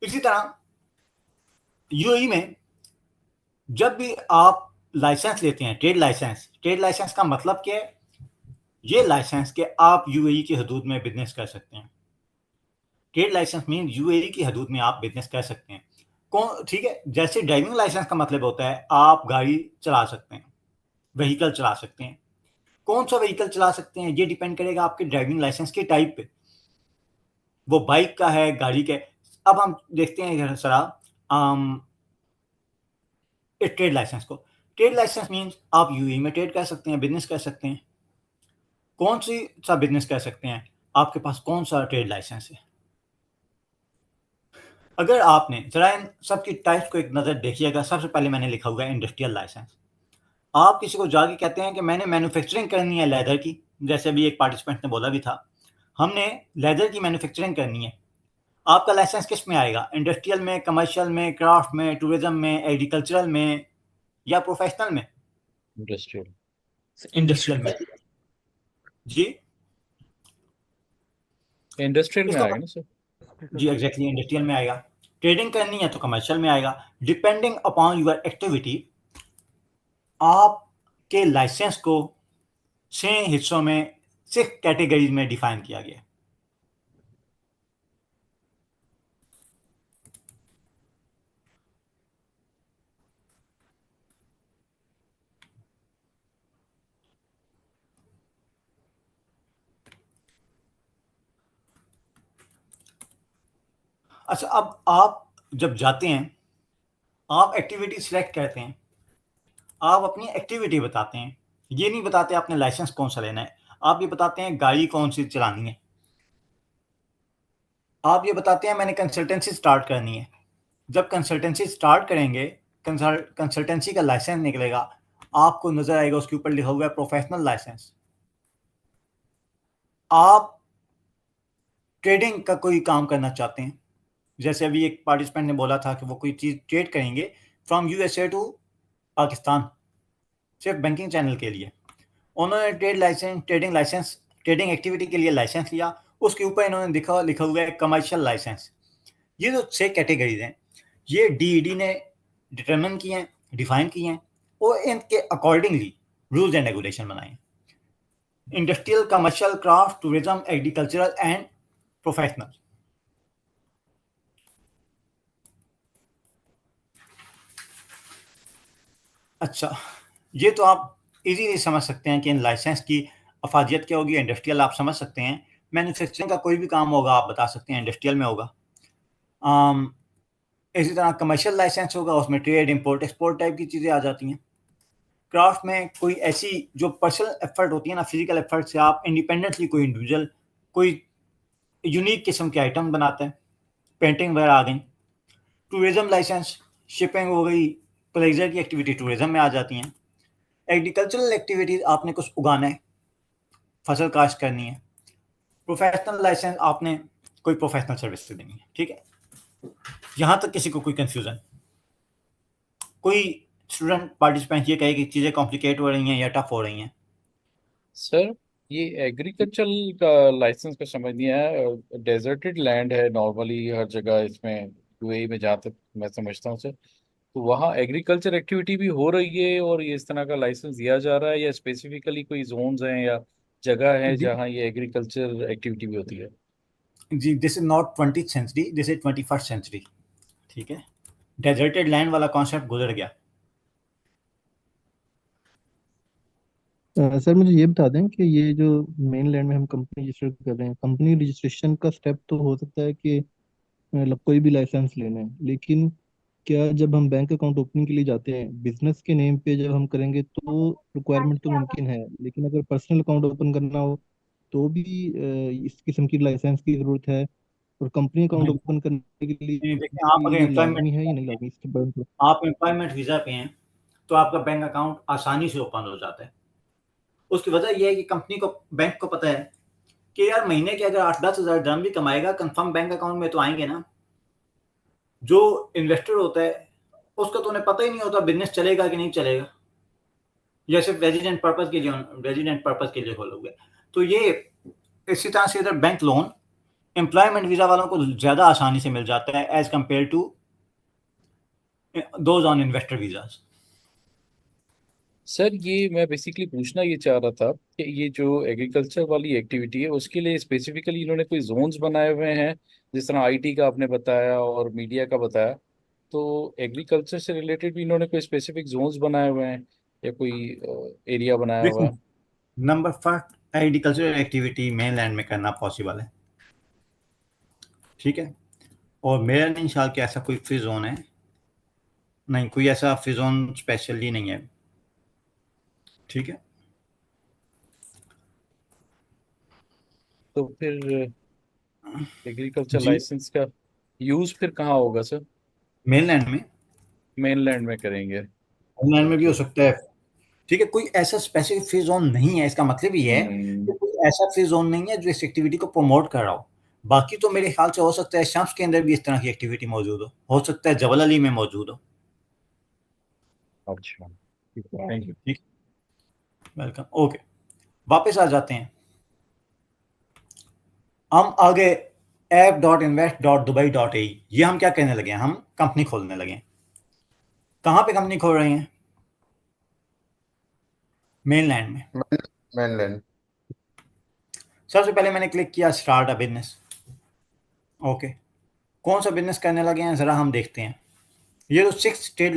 इसी तरह यूएई में जब भी आप लाइसेंस लेते हैं, ट्रेड लाइसेंस का मतलब क्या है? ये लाइसेंस कि आप यूएई की हदूद में बिजनेस कर सकते हैं। ट्रेड लाइसेंस मीन यूएई की हदूद में आप बिजनेस कर सकते हैं। कौन, ठीक है? जैसे ड्राइविंग लाइसेंस का मतलब होता है आप गाड़ी चला सकते हैं, व्हीकल चला सकते हैं। कौन सा व्हीकल चला सकते हैं, ये डिपेंड करेगा आपके ड्राइविंग लाइसेंस के टाइप पे। वो बाइक का है, गाड़ी का है। अब हम देखते हैं जरा ट्रेड लाइसेंस को। ट्रेड लाइसेंस मीन्स आप यूएई में ट्रेड कर सकते हैं, बिजनेस कर सकते हैं। कौन सी सा बिजनेस कर सकते हैं? आपके पास कौन सा ट्रेड लाइसेंस है? अगर आपने जरा इन सबकी टाइप्स को एक नज़र देखिएगा, सबसे पहले मैंने लिखा हुआ है इंडस्ट्रियल लाइसेंस। आप किसी को जाके कहते हैं कि मैंने मैन्युफैक्चरिंग करनी है लेदर की, जैसे अभी एक पार्टिसिपेंट ने बोला भी था, हमने लेदर की मैन्युफैक्चरिंग करनी है। आपका लाइसेंस किस में आएगा? इंडस्ट्रियल में, कमर्शियल में, क्राफ्ट में, टूरिज्म में, एग्रीकल्चरल में या प्रोफेशनल में? इंडस्ट्रियल। इंडस्ट्रियल में। जी इंडस्ट्रियल में इसका आएगा ना सर? जी एग्जैक्टली इंडस्ट्रियल में आएगा। ट्रेडिंग करनी है तो कमर्शियल में आएगा। डिपेंडिंग अपॉन यूर एक्टिविटी, आपके लाइसेंस को 6 हिस्सों में 6 कैटेगरीज में डिफाइन किया गया है। अच्छा, अब आप जब जाते हैं, आप एक्टिविटी सिलेक्ट करते हैं, आप अपनी एक्टिविटी बताते हैं। ये नहीं बताते आपने लाइसेंस कौन सा लेना है, आप ये बताते हैं गाड़ी कौन सी चलानी है, आप ये बताते हैं मैंने कंसल्टेंसी स्टार्ट करनी है। जब कंसल्टेंसी स्टार्ट करेंगे, कंसल्टेंसी का लाइसेंस निकलेगा, आपको नजर आएगा उसके ऊपर लिखा हुआ है प्रोफेशनल लाइसेंस। आप ट्रेडिंग का कोई काम करना चाहते हैं, जैसे अभी एक पार्टिसिपेंट ने बोला था कि वो कोई चीज़ ट्रेड करेंगे फ्रॉम यूएसए टू पाकिस्तान, सिर्फ बैंकिंग चैनल के लिए। उन्होंने ट्रेडिंग लाइसेंस, ट्रेडिंग एक्टिविटी के लिए लाइसेंस लिया, उसके ऊपर इन्होंने लिखा हुआ है कमर्शियल लाइसेंस। ये जो 6 कैटेगरीज हैं, ये डीईडी ने डिटरमिन किए हैं, डिफाइन किए हैं और इनके अकॉर्डिंगली रूल्स एंड रेगुलेशन बनाए। Industrial, commercial, craft, tourism, agricultural and professional. अच्छा, ये तो आप इजीली समझ सकते हैं कि इन लाइसेंस की अफादियत क्या होगी। इंडस्ट्रियल आप समझ सकते हैं, मैन्युफैक्चरिंग का कोई भी काम होगा आप बता सकते हैं इंडस्ट्रियल में होगा। इसी तरह कमर्शियल लाइसेंस होगा, उसमें ट्रेड, इंपोर्ट, एक्सपोर्ट टाइप की चीज़ें आ जाती हैं। क्राफ्ट में कोई ऐसी जो पर्सनल एफर्ट होती है ना, फिजिकल एफर्ट से आप इंडिपेंडेंटली कोई इंडिविजुअल कोई यूनिक किस्म के आइटम बनाते हैं, पेंटिंग वगैरह आ गई। टूरिज्म लाइसेंस, शिपिंग हो गई, प्लेजर की एक्टिविटी टूरिज्म में आ जाती हैं। एग्रीकल्चरल एक्टिविटीज़, आपने कुछ उगाना है, फसल काश्त करनी है। प्रोफेशनल लाइसेंस, आपने कोई प्रोफेशनल सर्विस से देनी है। ठीक है, यहाँ तक किसी को कोई कंफ्यूजन? कोई स्टूडेंट पार्टिसिपेंट ये कहे कि चीज़ें कॉम्प्लिकेट हो रही हैं या टफ हो रही हैं? सर ये एग्रीकल्चरल का लाइसेंस का समझ नहीं आया। डेजर्टेड लैंड है नॉर्मली हर जगह, इसमें यूएई में जहाँ तक मैं समझता हूँ सर, तो वहाँ एग्रीकल्चर एक्टिविटी भी हो रही है और ये इस तरह का लाइसेंस दिया जा रहा है, या स्पेसिफिकली कोई जोन्स हैं या जगह है जी जहाँ ये एग्रीकल्चर एक्टिविटी भी होती है? जी, this is not 20th century, this is 21st century. ठीक है, डेजर्टेड लैंड वाला कॉन्सेप्ट गुजर गया। सर मुझे ये बता दें कि ये जो मेन लैंड में हम कंपनी रजिस्टर कर रहे हैं, कंपनी रजिस्ट्रेशन का स्टेप तो हो सकता है कि मतलब कोई भी लाइसेंस लेना है, लेकिन क्या जब हम बैंक अकाउंट ओपनिंग के लिए जाते हैं बिजनेस के नेम पे जब हम करेंगे तो रिक्वायरमेंट तो मुमकिन है, लेकिन अगर पर्सनल अकाउंट ओपन करना हो तो भी इस किस्म की लाइसेंस की जरूरत है? और कंपनी अकाउंट नहीं ओपन करने के लिए नहीं, देखिए, आप अगर ये लाजमी है या नहीं एम्प्लॉयमेंट, लाजमी, इसके बारे में आप एम्प्लॉयमेंट वीज़ा पे हैं तो आपका बैंक अकाउंट आसानी से ओपन हो जाता है। उसकी वजह यह है कि कंपनी को, बैंक को पता है कि यार महीने के अगर 8-10 हज़ार दरम भी कमाएगा, कंफर्म बैंक अकाउंट में तो आएंगे ना। जो इन्वेस्टर होता है उसका तो उन्हें पता ही नहीं होता बिजनेस चलेगा कि नहीं चलेगा, या सिर्फ रेजिडेंट पर्पज के लिए खोला हुआ है। तो ये इसी तरह से इधर बैंक लोन एम्प्लॉयमेंट वीज़ा वालों को ज़्यादा आसानी से मिल जाता है as compare to those on investor visas. Sir ये मैं बेसिकली पूछना ये चाह रहा था कि ये जो एग्रीकल्चर वाली एक्टिविटी है उसके लिए स्पेसिफिकली इन्होंने कोई जोन्स बनाए हुए हैं, जिस तरह आईटी का आपने बताया और मीडिया का बताया, तो एग्रीकल्चर से रिलेटेड भी इन्होंने कोई स्पेसिफिक जोन्स बनाए हुए हैं या कोई एरिया बनाया हुआ देखिए, है? Number first, agricultural activity main land में करना पॉसिबल है। ठीक है, और मेरा नहीं ख्याल कि ऐसा कोई फ्री जोन है, नहीं कोई ऐसा फ्री जोन स्पेशली नहीं है। ठीक है, तो फिर एग्रीकल्चर जी लाइसेंस का यूज फिर कहाँ होगा सर? मेनलैंड में। मेनलैंड में करेंगे? मेनलैंड में भी हो ओके। सकता है। ठीक है, कोई ऐसा स्पेसिफिक फ्री जोन नहीं है, इसका मतलब ये है कि हम्म। कोई ऐसा फ्री जोन नहीं है जो इस एक्टिविटी को प्रमोट कर रहा हो। बाकी तो मेरे ख्याल से हो सकता है शम्स के अंदर भी इस तरह की एक्टिविटी मौजूद हो सकता है जबल अली में मौजूद हो। अच्छा, ठीक है, थैंक यू। ठीक, वेलकम। ओके, वापस आ जाते हैं हम आगे। app.invest.dubai.ae, ये हम क्या कहने लगे हैं? हम कंपनी खोलने लगे हैं। कहाँ पे कंपनी खोल रहे हैं? मेनलैंड में। Mainland. सबसे पहले मैंने क्लिक किया स्टार्ट अ बिजनेस। ओके, कौन सा बिजनेस करने लगे हैं ज़रा हम देखते हैं। ये जो 6 ट्रेड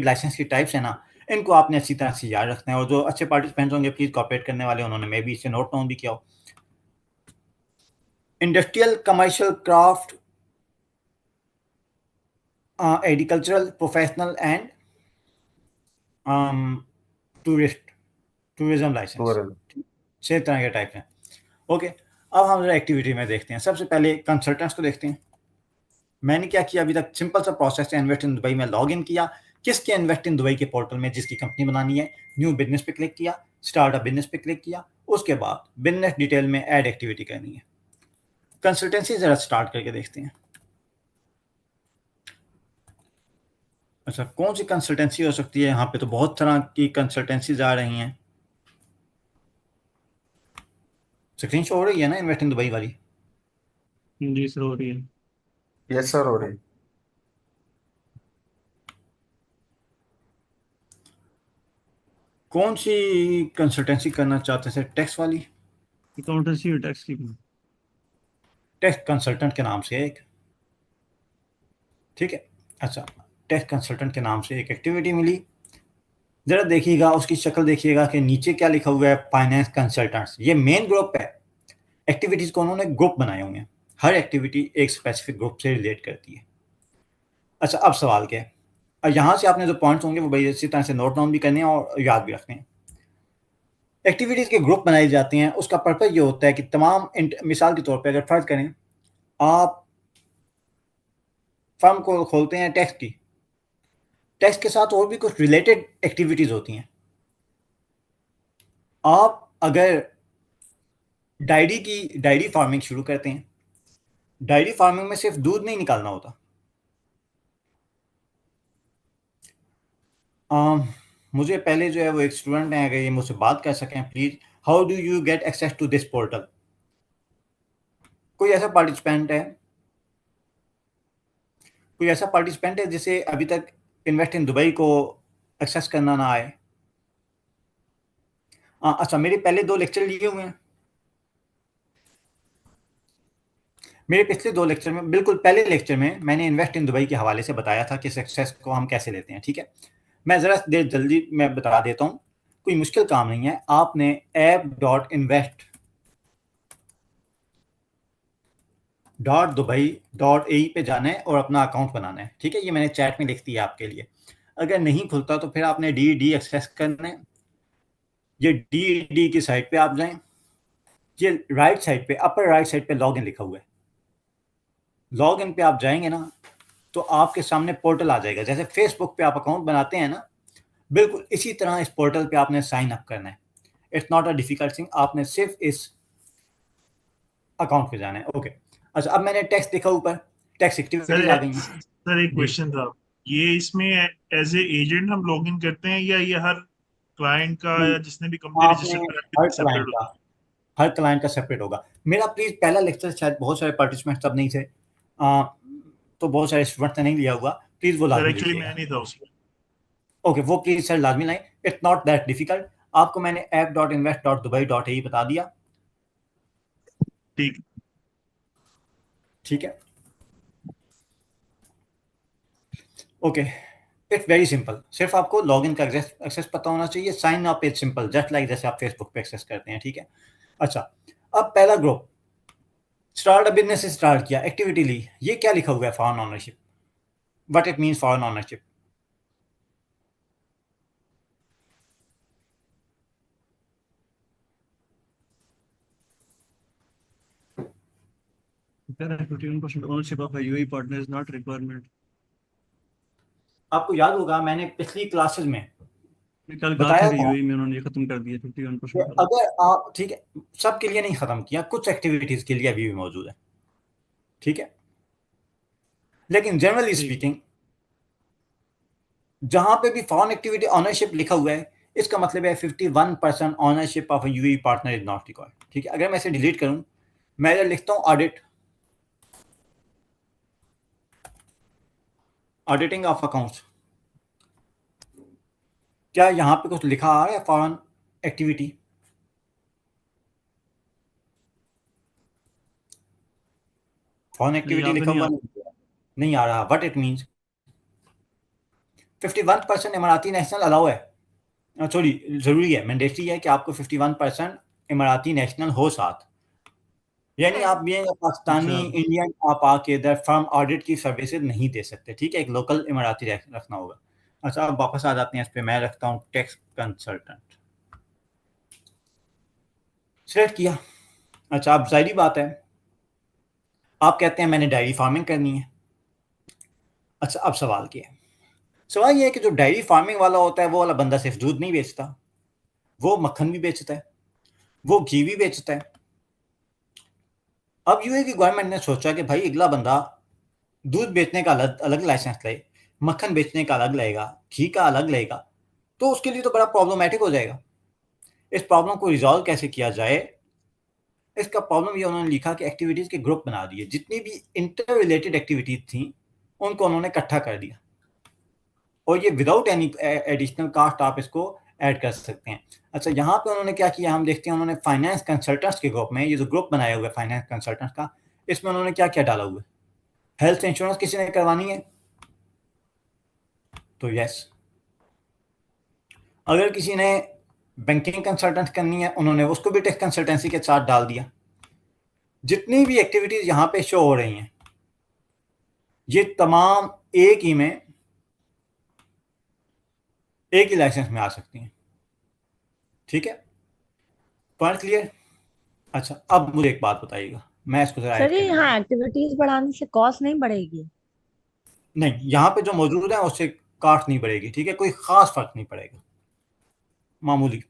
लाइसेंस की टाइप्स है ना, इनको आपने अच्छी तरह से याद रखना है, और जो अच्छे पार्टिसिपेंट्स होंगे प्लीज़ कॉपरेट करने वाले, उन्होंने मे भी इसे नोट डाउन भी किया हो। Industrial, commercial, craft, agricultural, professional and tourism licence, Tourism. 6 तरह के टाइप हैं। ओके, अब हम जरा एक्टिविटी में देखते हैं। सबसे पहले कंसल्टेंट्स को देखते हैं। मैंने क्या किया अभी तक? सिंपल सा प्रोसेस है। इन्वेस्ट इन दुबई में लॉग इन किया। किसके? इन्वेस्ट इन दुबई के पोर्टल में, जिसकी कंपनी बनानी है। न्यू बिजनेस पे क्लिक किया, स्टार्ट अ बिजनेस पे क्लिक किया, उसके बाद बिजनेस डिटेल में ऐड एक्टिविटी करनी है। कंसल्टेंसी जरा स्टार्ट करके देखते हैं। अच्छा, कौन सी कंसल्टेंसी हो सकती है? यहाँ पे तो बहुत तरह की कंसल्टेंसीज आ रही हैं। स्क्रीन शो हो रही है ना इन्वेस्ट इन दुबई वाली? जी सर, हो रही है। Yes, sir. Already. कौन सी कंसल्टेंसी करना चाहते हैं सर? टैक्स वाली? अकाउंटेंसी और टैक्स की। टैक्स कंसल्टेंट के नाम से एक, ठीक है। अच्छा, टैक्स कंसल्टेंट के नाम से एक एक्टिविटी मिली। जरा देखिएगा उसकी शक्ल, देखिएगा कि नीचे क्या लिखा हुआ है, फाइनेंस कंसल्टेंट्स। ये मेन ग्रुप है। एक्टिविटीज को उन्होंने ग्रुप बनाए हुए हैं। हर एक्टिविटी एक स्पेसिफिक ग्रुप से रिलेट करती है। अच्छा, अब सवाल क्या है? और यहाँ से आपने जो पॉइंट्स होंगे वो भाई इसी तरह से नोट डाउन भी करने हैं और याद भी रखने हैं। एक्टिविटीज के ग्रुप बनाए जाते हैं, उसका पर्पज ये होता है कि तमाम मिसाल के तौर पर अगर फर्ज करें आप फर्म को खोलते हैं टैक्स की, टैक्स के साथ और भी कुछ रिलेटेड एक्टिविटीज होती हैं। आप अगर डायरी फार्मिंग शुरू करते हैं, डायरी फार्मिंग में सिर्फ दूध नहीं निकालना होता। मुझे पहले जो है वो एक स्टूडेंट हैं, अगर ये मुझसे बात कर सकें please. How do you get access to this portal? कोई ऐसा पार्टिसिपेंट है, कोई ऐसा पार्टिसिपेंट है जिसे अभी तक इन्वेस्ट इन दुबई को एक्सेस करना ना आए? अच्छा, मेरे पहले 2 लेक्चर लिए हुए हैं। मेरे पिछले 2 लेक्चर में, बिल्कुल पहले लेक्चर में मैंने इन्वेस्ट इन दुबई के हवाले से बताया था कि सक्सेस को हम कैसे लेते हैं, ठीक है। मैं ज़रा देर जल्दी मैं बता देता हूँ, कोई मुश्किल काम नहीं है। आपने app.invest.dubai.ae पे जाना है और अपना अकाउंट बनाना है, ठीक है। ये मैंने चैट में लिख दिया आपके लिए। अगर नहीं खुलता तो फिर आपने डी एक्सेस करना है। ये डी की साइड पे आप जाएं, ये राइट साइड पे, अपर राइट साइड पे लॉग इन लिखा हुआ है। लॉग इन पे आप जाएंगे ना तो आपके सामने पोर्टल आ जाएगा। जैसे फेसबुक पे आप अकाउंट बनाते हैं ना, बिल्कुल इसी तरह इस पोर्टल पे आपने साइन अप करना है। It's not a difficult thing, आपने सिर्फ इस अकाउंट पे जाना है। ओके, अच्छा, अब मैंने टैक्स देखा ऊपर, टैक्स सर एक्टिविटीज आ गई हैं। सर एक जी, क्वेश्चन था। ये इसमें एज ए एजेंट हम लॉग इन करते हैं, या ये हर क्लाइंट का, नहीं, या जिसने भी कंपनी आपने रजिस्टर करा हर है क्लाइंट सेपरेट? का हर क्लाइंट का सेपरेट होगा। मेरा प्लीज पहला लेक्चर, शायद बहुत सारे पार्टिसिपेंट तब नहीं थे, तो बहुत सारे स्टूडेंट ने नहीं लिया हुआ, प्लीज वो सर लाजमी एक्चुअली मैं लीजिएगा। नहीं था उसमें। ओके, वो प्लीज सर लाजमी लाएं। It's not that difficult. आपको मैंने app.invest.dubai.ae बता दिया, ठीक। ठीक है। Okay, it's very simple. सिर्फ आपको लॉगिन का एक्सेस पता होना चाहिए। Sign up is simple, just like जैसे आप फेसबुक पे एक्सेस करते हैं, ठीक है। अच्छा, अब पहला ग्रुप, स्टार्ट अ बिजनेस से स्टार्ट किया, एक्टिविटी ली। ये क्या लिखा हुआ है? Foreign ownership. What it means foreign ownership? कह रहे हैं 51% ownership of UAE partner is not requirement. आपको याद होगा मैंने पिछली क्लासेस में कल बात बताया है था यूएई में उन्होंने ये खत्म कर दिया कि 51% वाला। अगर आप, ठीक है, सबके लिए नहीं खत्म किया, कुछ एक्टिविटीज के लिए अभी भी मौजूद है, ठीक है, लेकिन जनरली स्पीकिंग जहां पे भी फॉरेन एक्टिविटी ऑनरशिप लिखा हुआ है इसका मतलब है 51% ownership of UAE partner is not required, ठीक है। अगर मैं इसे डिलीट करूं, मैं इधर लिखता हूं ऑडिटिंग ऑफ अकाउंट्स, क्या यहां पे कुछ लिखा आ रहा है फॉरेन एक्टिविटी? फॉरेन एक्टिविटी लिखा हुआ नहीं आ रहा। What it means 51% Emirati national allow है, सॉरी जरूरी है, मैंडेटरी है कि आपको 51% इमाराती नेशनल हो साथ, यानी आप भी पाकिस्तानी इंडियन आप आके इधर फर्म ऑडिट की सर्विसेज नहीं दे सकते, ठीक है, एक लोकल इमाराती रखना होगा। अच्छा अब वापस आ जाते हैं इस पे, मैं रखता हूँ टैक्स कंसल्टेंट, सिलेक्ट किया। अच्छा अब जाहिर बात है आप कहते हैं मैंने डायरी फार्मिंग करनी है। अच्छा अब सवाल क्या है, सवाल ये है कि जो डायरी फार्मिंग वाला होता है वो वाला बंदा सिर्फ दूध नहीं बेचता, वो मक्खन भी बेचता है, वो घी भी बेचता है। अब यूएई की गवर्नमेंट ने सोचा कि भाई अगला बंदा दूध बेचने का अलग लाइसेंस ले, मक्खन बेचने का अलग लेगा, घी का अलग लेगा, तो उसके लिए तो बड़ा प्रॉब्लमेटिक हो जाएगा। इस प्रॉब्लम को रिजॉल्व कैसे किया जाए, इसका प्रॉब्लम ये उन्होंने लिखा कि एक्टिविटीज के ग्रुप बना दिए, जितनी भी इंटर रिलेटेड एक्टिविटीज थी उनको उन्होंने इकट्ठा कर दिया, और ये विदाउट एनी एडिशनल कास्ट आप इसको ऐड कर सकते हैं। अच्छा यहाँ पे उन्होंने क्या किया हम देखते हैं, उन्होंने फाइनेंस कंसल्टेंट्स के ग्रुप में, ये जो ग्रुप बनाया हुआ है फाइनेंस कंसल्टेंट्स का, इसमें उन्होंने क्या क्या डाला हुआ है, हेल्थ इंश्योरेंस किसी ने करवानी है तो यस, अगर किसी ने बैंकिंग कंसल्टेंट करनी है उन्होंने उसको भी टैक्स कंसल्टेंसी के साथ डाल दिया। जितनी भी एक्टिविटीज यहाँ पे शो हो रही हैं ये तमाम एक ही लाइसेंस में आ सकती हैं, ठीक है, पॉइंट क्लियर। अच्छा अब मुझे एक बात बताइएगा, मैं इसको जरा सर ये यहाँ एक्टिविटीज बढ़ाने से कॉस्ट नहीं बढ़ेगी? नहीं, यहाँ पे जो मौजूद है उससे कास्ट नहीं बढ़ेगी, ठीक है, कोई खास फर्क नहीं पड़ेगा, मामूली।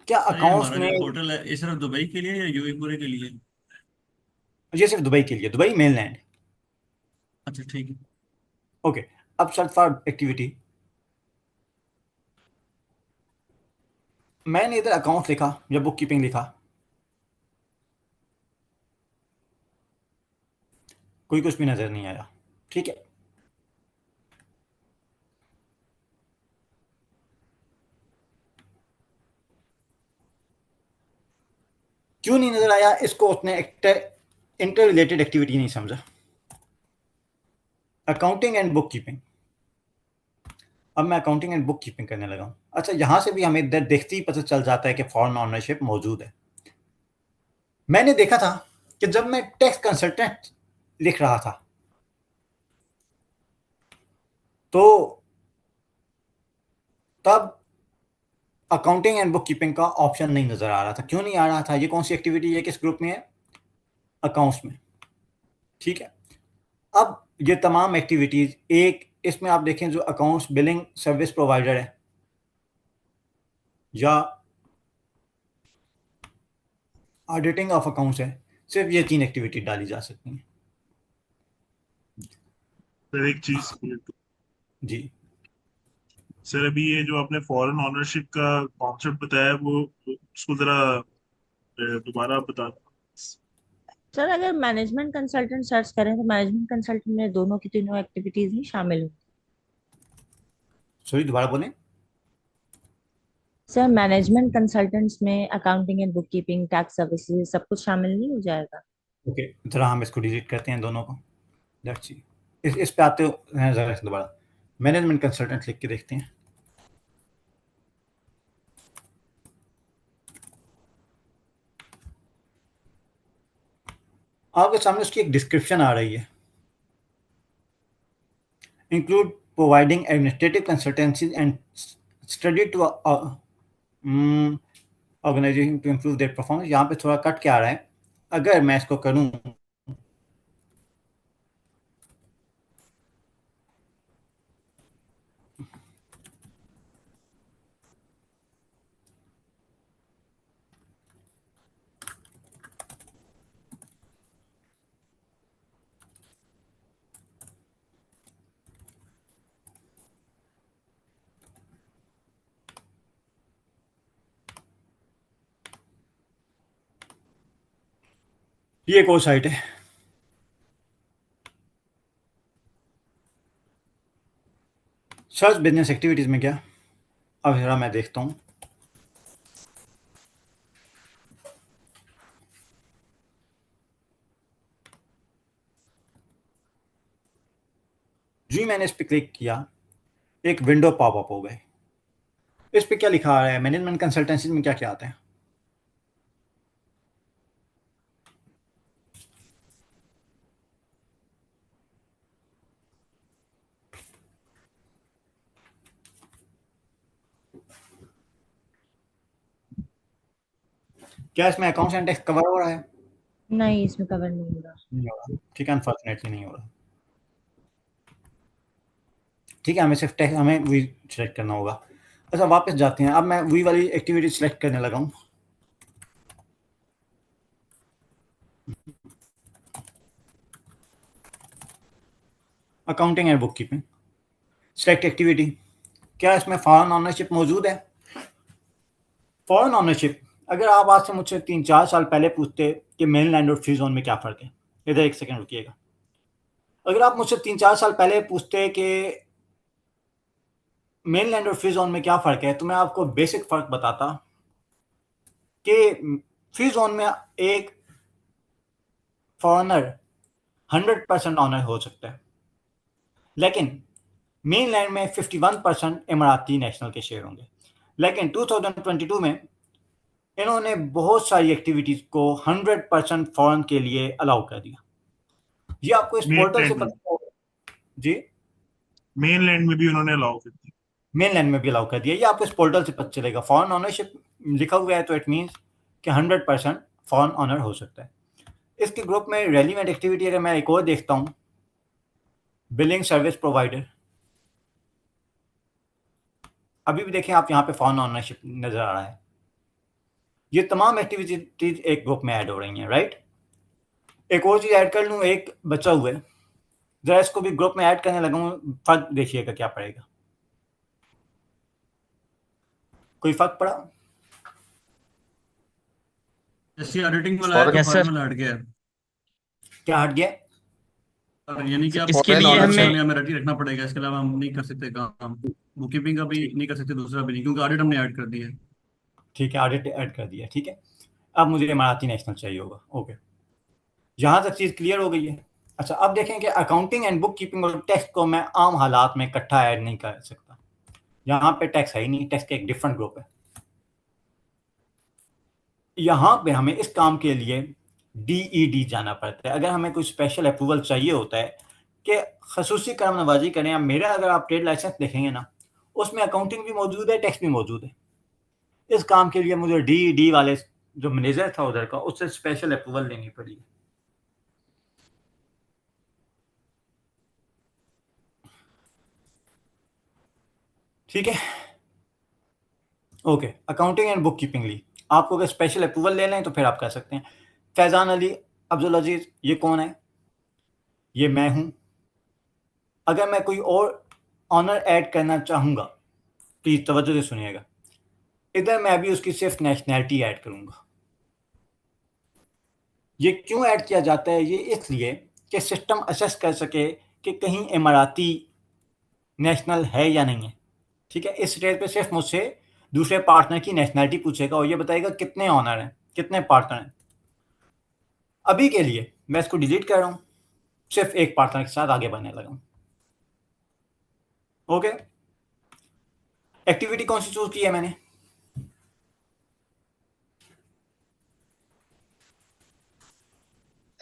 क्या अकाउंट्स में पोर्टल है ये सिर्फ दुबई के लिए या यूएई पूरे के लिए? ये सिर्फ दुबई के लिए, दुबई मेनलैंड। अच्छा ठीक है ओके अब सर्च फॉर एक्टिविटी, मैंने इधर अकाउंट लिखा या बुक कीपिंग लिखा, कोई कुछ भी नजर नहीं आया, ठीक है। क्यों नहीं नजर आया, इसको उसने इंटर रिलेटेड एक्टिविटी नहीं समझा, अकाउंटिंग एंड बुक कीपिंग। अब मैं अकाउंटिंग एंड बुक कीपिंग करने लगा हूं। अच्छा यहां से भी हमें इधर देखते ही पता चल जाता है कि फॉरेन ऑनरशिप मौजूद है। मैंने देखा था कि जब मैं टैक्स कंसल्टेंट लिख रहा था तो तब अकाउंटिंग एंड बुक कीपिंग का ऑप्शन नहीं नजर आ रहा था। क्यों नहीं आ रहा था, ये कौन सी एक्टिविटी है, किस ग्रुप में है, अकाउंट्स में, ठीक है। अब ये तमाम एक्टिविटीज एक इसमें आप देखें जो अकाउंट्स बिलिंग सर्विस प्रोवाइडर है या ऑडिटिंग ऑफ अकाउंट्स है, सिर्फ ये 3 एक्टिविटी डाली जा सकती हैं। सर एक चीज जी सर, अभी ये जो आपने फॉरेन ओनरशिप का कॉन्सेप्ट बताया वो उसको जरा दोबारा बता। सर अगर मैनेजमेंट कंसल्टेंट सर्च करें तो मैनेजमेंट कंसल्टेंट में दोनों की तीनों एक्टिविटीज ही शामिल होंगी। सॉरी दोबारा बोलें। सर मैनेजमेंट कंसल्टेंट्स में accounting and book keeping, tax services सब कुछ शामिल नहीं हो जाएगा? ओके जरा हम इसको डिलीट करते हैं दोनों को, लेट्स सी। इस पे आते हैं जरा दोबारा, मैनेजमेंट कंसल्टेंट लिख के देखते हैं। आपके सामने उसकी एक डिस्क्रिप्शन आ रही है, include providing administrative consultancies and study to organisation to improve their performance. यहाँ पे थोड़ा कट क्या आ रहा है, अगर मैं इसको करूँ ये एक और साइट है। सर्च बिजनेस एक्टिविटीज में क्या, अब जरा मैं देखता हूँ। जी मैंने इस पे क्लिक किया, एक विंडो पॉपअप हो गई। इस पे क्या लिखा आ रहा है, मैनेजमेंट कंसल्टेंसी में क्या क्या आता है। क्या इसमें अकाउंट्स एंड टैक्स कवर हो रहा है? नहीं, इसमें कवर नहीं हो रहा। नहीं हो रहा, ठीक है, अनफॉर्चुनेटली नहीं हो रहा। ठीक है, हमें सिर्फ टैक्स, हमें वही सिलेक्ट करना होगा। अच्छा वापस जाते हैं, अब मैं वही वाली एक्टिविटी सिलेक्ट करने लगा हूँ। Accounting and book keeping, select activity. क्या इसमें फॉरेन ऑनरशिप मौजूद है? फॉरेन ऑनरशिप, अगर आप आज से मुझसे 3-4 साल पहले पूछते कि मेनलैंड और फ्री जोन में क्या फ़र्क है, इधर एक सेकंड रुकिएगा। अगर आप मुझसे 3-4 साल पहले पूछते कि मेनलैंड और फ्री जोन में क्या फ़र्क है, तो मैं आपको बेसिक फ़र्क बताता कि फ्री जोन में एक फॉरेनर 100% ऑनर हो सकता है, लेकिन मेनलैंड में 51% इमाराती नेशनल के शेयर होंगे। लेकिन 2022 में इन्होंने बहुत सारी एक्टिविटीज़ को 100% फॉरेन के लिए अलाउ कर दिया। ये आपको इस पोर्टल से मेनलैंड में पता होगा जी, मेनलैंड में भी उन्होंने अलाउ कर दी। मेनलैंड में भी अलाउ कर दिया। ये आपको इस पोर्टल से पता चलेगा। फॉरेन ऑनरशिप लिखा हुआ है तो इट मीन्स कि 100% फॉरेन ऑनर हो सकता है। इसके ग्रुप में रेलिवेंट एक्टिविटी अगर मैं एक और देखता हूँ, बिलिंग सर्विस प्रोवाइडर, अभी भी देखें आप, यहाँ पे फॉरेन ऑनरशिप नजर आ रहा है। ये तमाम एक्टिविटीज एक ग्रुप में ऐड हो रही हैं, राइट। एक और चीज ऐड कर लूँ, एक बचा हुआ है, जरा इसको भी ग्रुप में ऐड करने लगा हूँ, फर्क देखिएगा क्या पड़ेगा। कोई फर्क पड़ा? जैसे ऑडिटिंग वाला है फॉरेन तो यस फॉरेन सर। वाला हट गया। क्या हट गया? और यानी कि आप इसके फॉरेन लिए फॉरेन हमें वाले हमें रेडी रखना पड़ेगा, इसके अलावा हम नहीं कर सकते काम। बुक कीपिंग का भी नहीं कर सकते, दूसरा भी नहीं, क्योंकि ऑडिट हमने ऐड कर दिया है। ठीक है, ऑडिट ऐड कर दिया, ठीक है। अब मुझे इमारती नेशनल चाहिए होगा, ओके। यहाँ तक चीज़ क्लियर हो गई है। अच्छा अब देखें कि अकाउंटिंग एंड बुक कीपिंग और टैक्स को मैं आम हालात में इकट्ठा ऐड नहीं कर सकता। यहाँ पे टैक्स है ही नहीं, टैक्स का एक डिफरेंट ग्रुप है। यहाँ पे हमें इस काम के लिए DED जाना पड़ता है। अगर हमें कोई स्पेशल अप्रूवल चाहिए होता है कि खसूसी कर्म नवाजी करें, या मेरा अगर आप ट्रेड लाइसेंस देखेंगे ना, उसमें अकाउंटिंग भी मौजूद है, टैक्स भी मौजूद है। इस काम के लिए मुझे DED वाले जो मैनेजर था उधर का, उससे स्पेशल अप्रूवल लेनी पड़ी। ठीक है, okay. Accounting and bookkeeping ली, आपको अगर स्पेशल अप्रूवल ले लें तो फिर आप कर सकते हैं। फैज़ान अली अब्दुल अजीज, ये कौन है? ये मैं हूं। अगर मैं कोई और ऑनर ऐड करना चाहूंगा, प्लीज तवज्जो से सुनिएगा, इधर मैं भी उसकी सिर्फ नेशनैलिटी ऐड करूंगा। ये क्यों ऐड किया जाता है? ये इसलिए कि सिस्टम असेस कर सके कि कहीं इमाराती नेशनल है या नहीं है। ठीक है, इस स्टेज पे सिर्फ मुझसे दूसरे पार्टनर की नेशनैलिटी पूछेगा और ये बताएगा कितने ऑनर हैं, कितने पार्टनर हैं। अभी के लिए मैं इसको डिलीट कर रहा हूँ, सिर्फ एक पार्टनर के साथ आगे बढ़ने लगा हूँ। ओके, एक्टिविटी कौन सी चूज की है मैंने?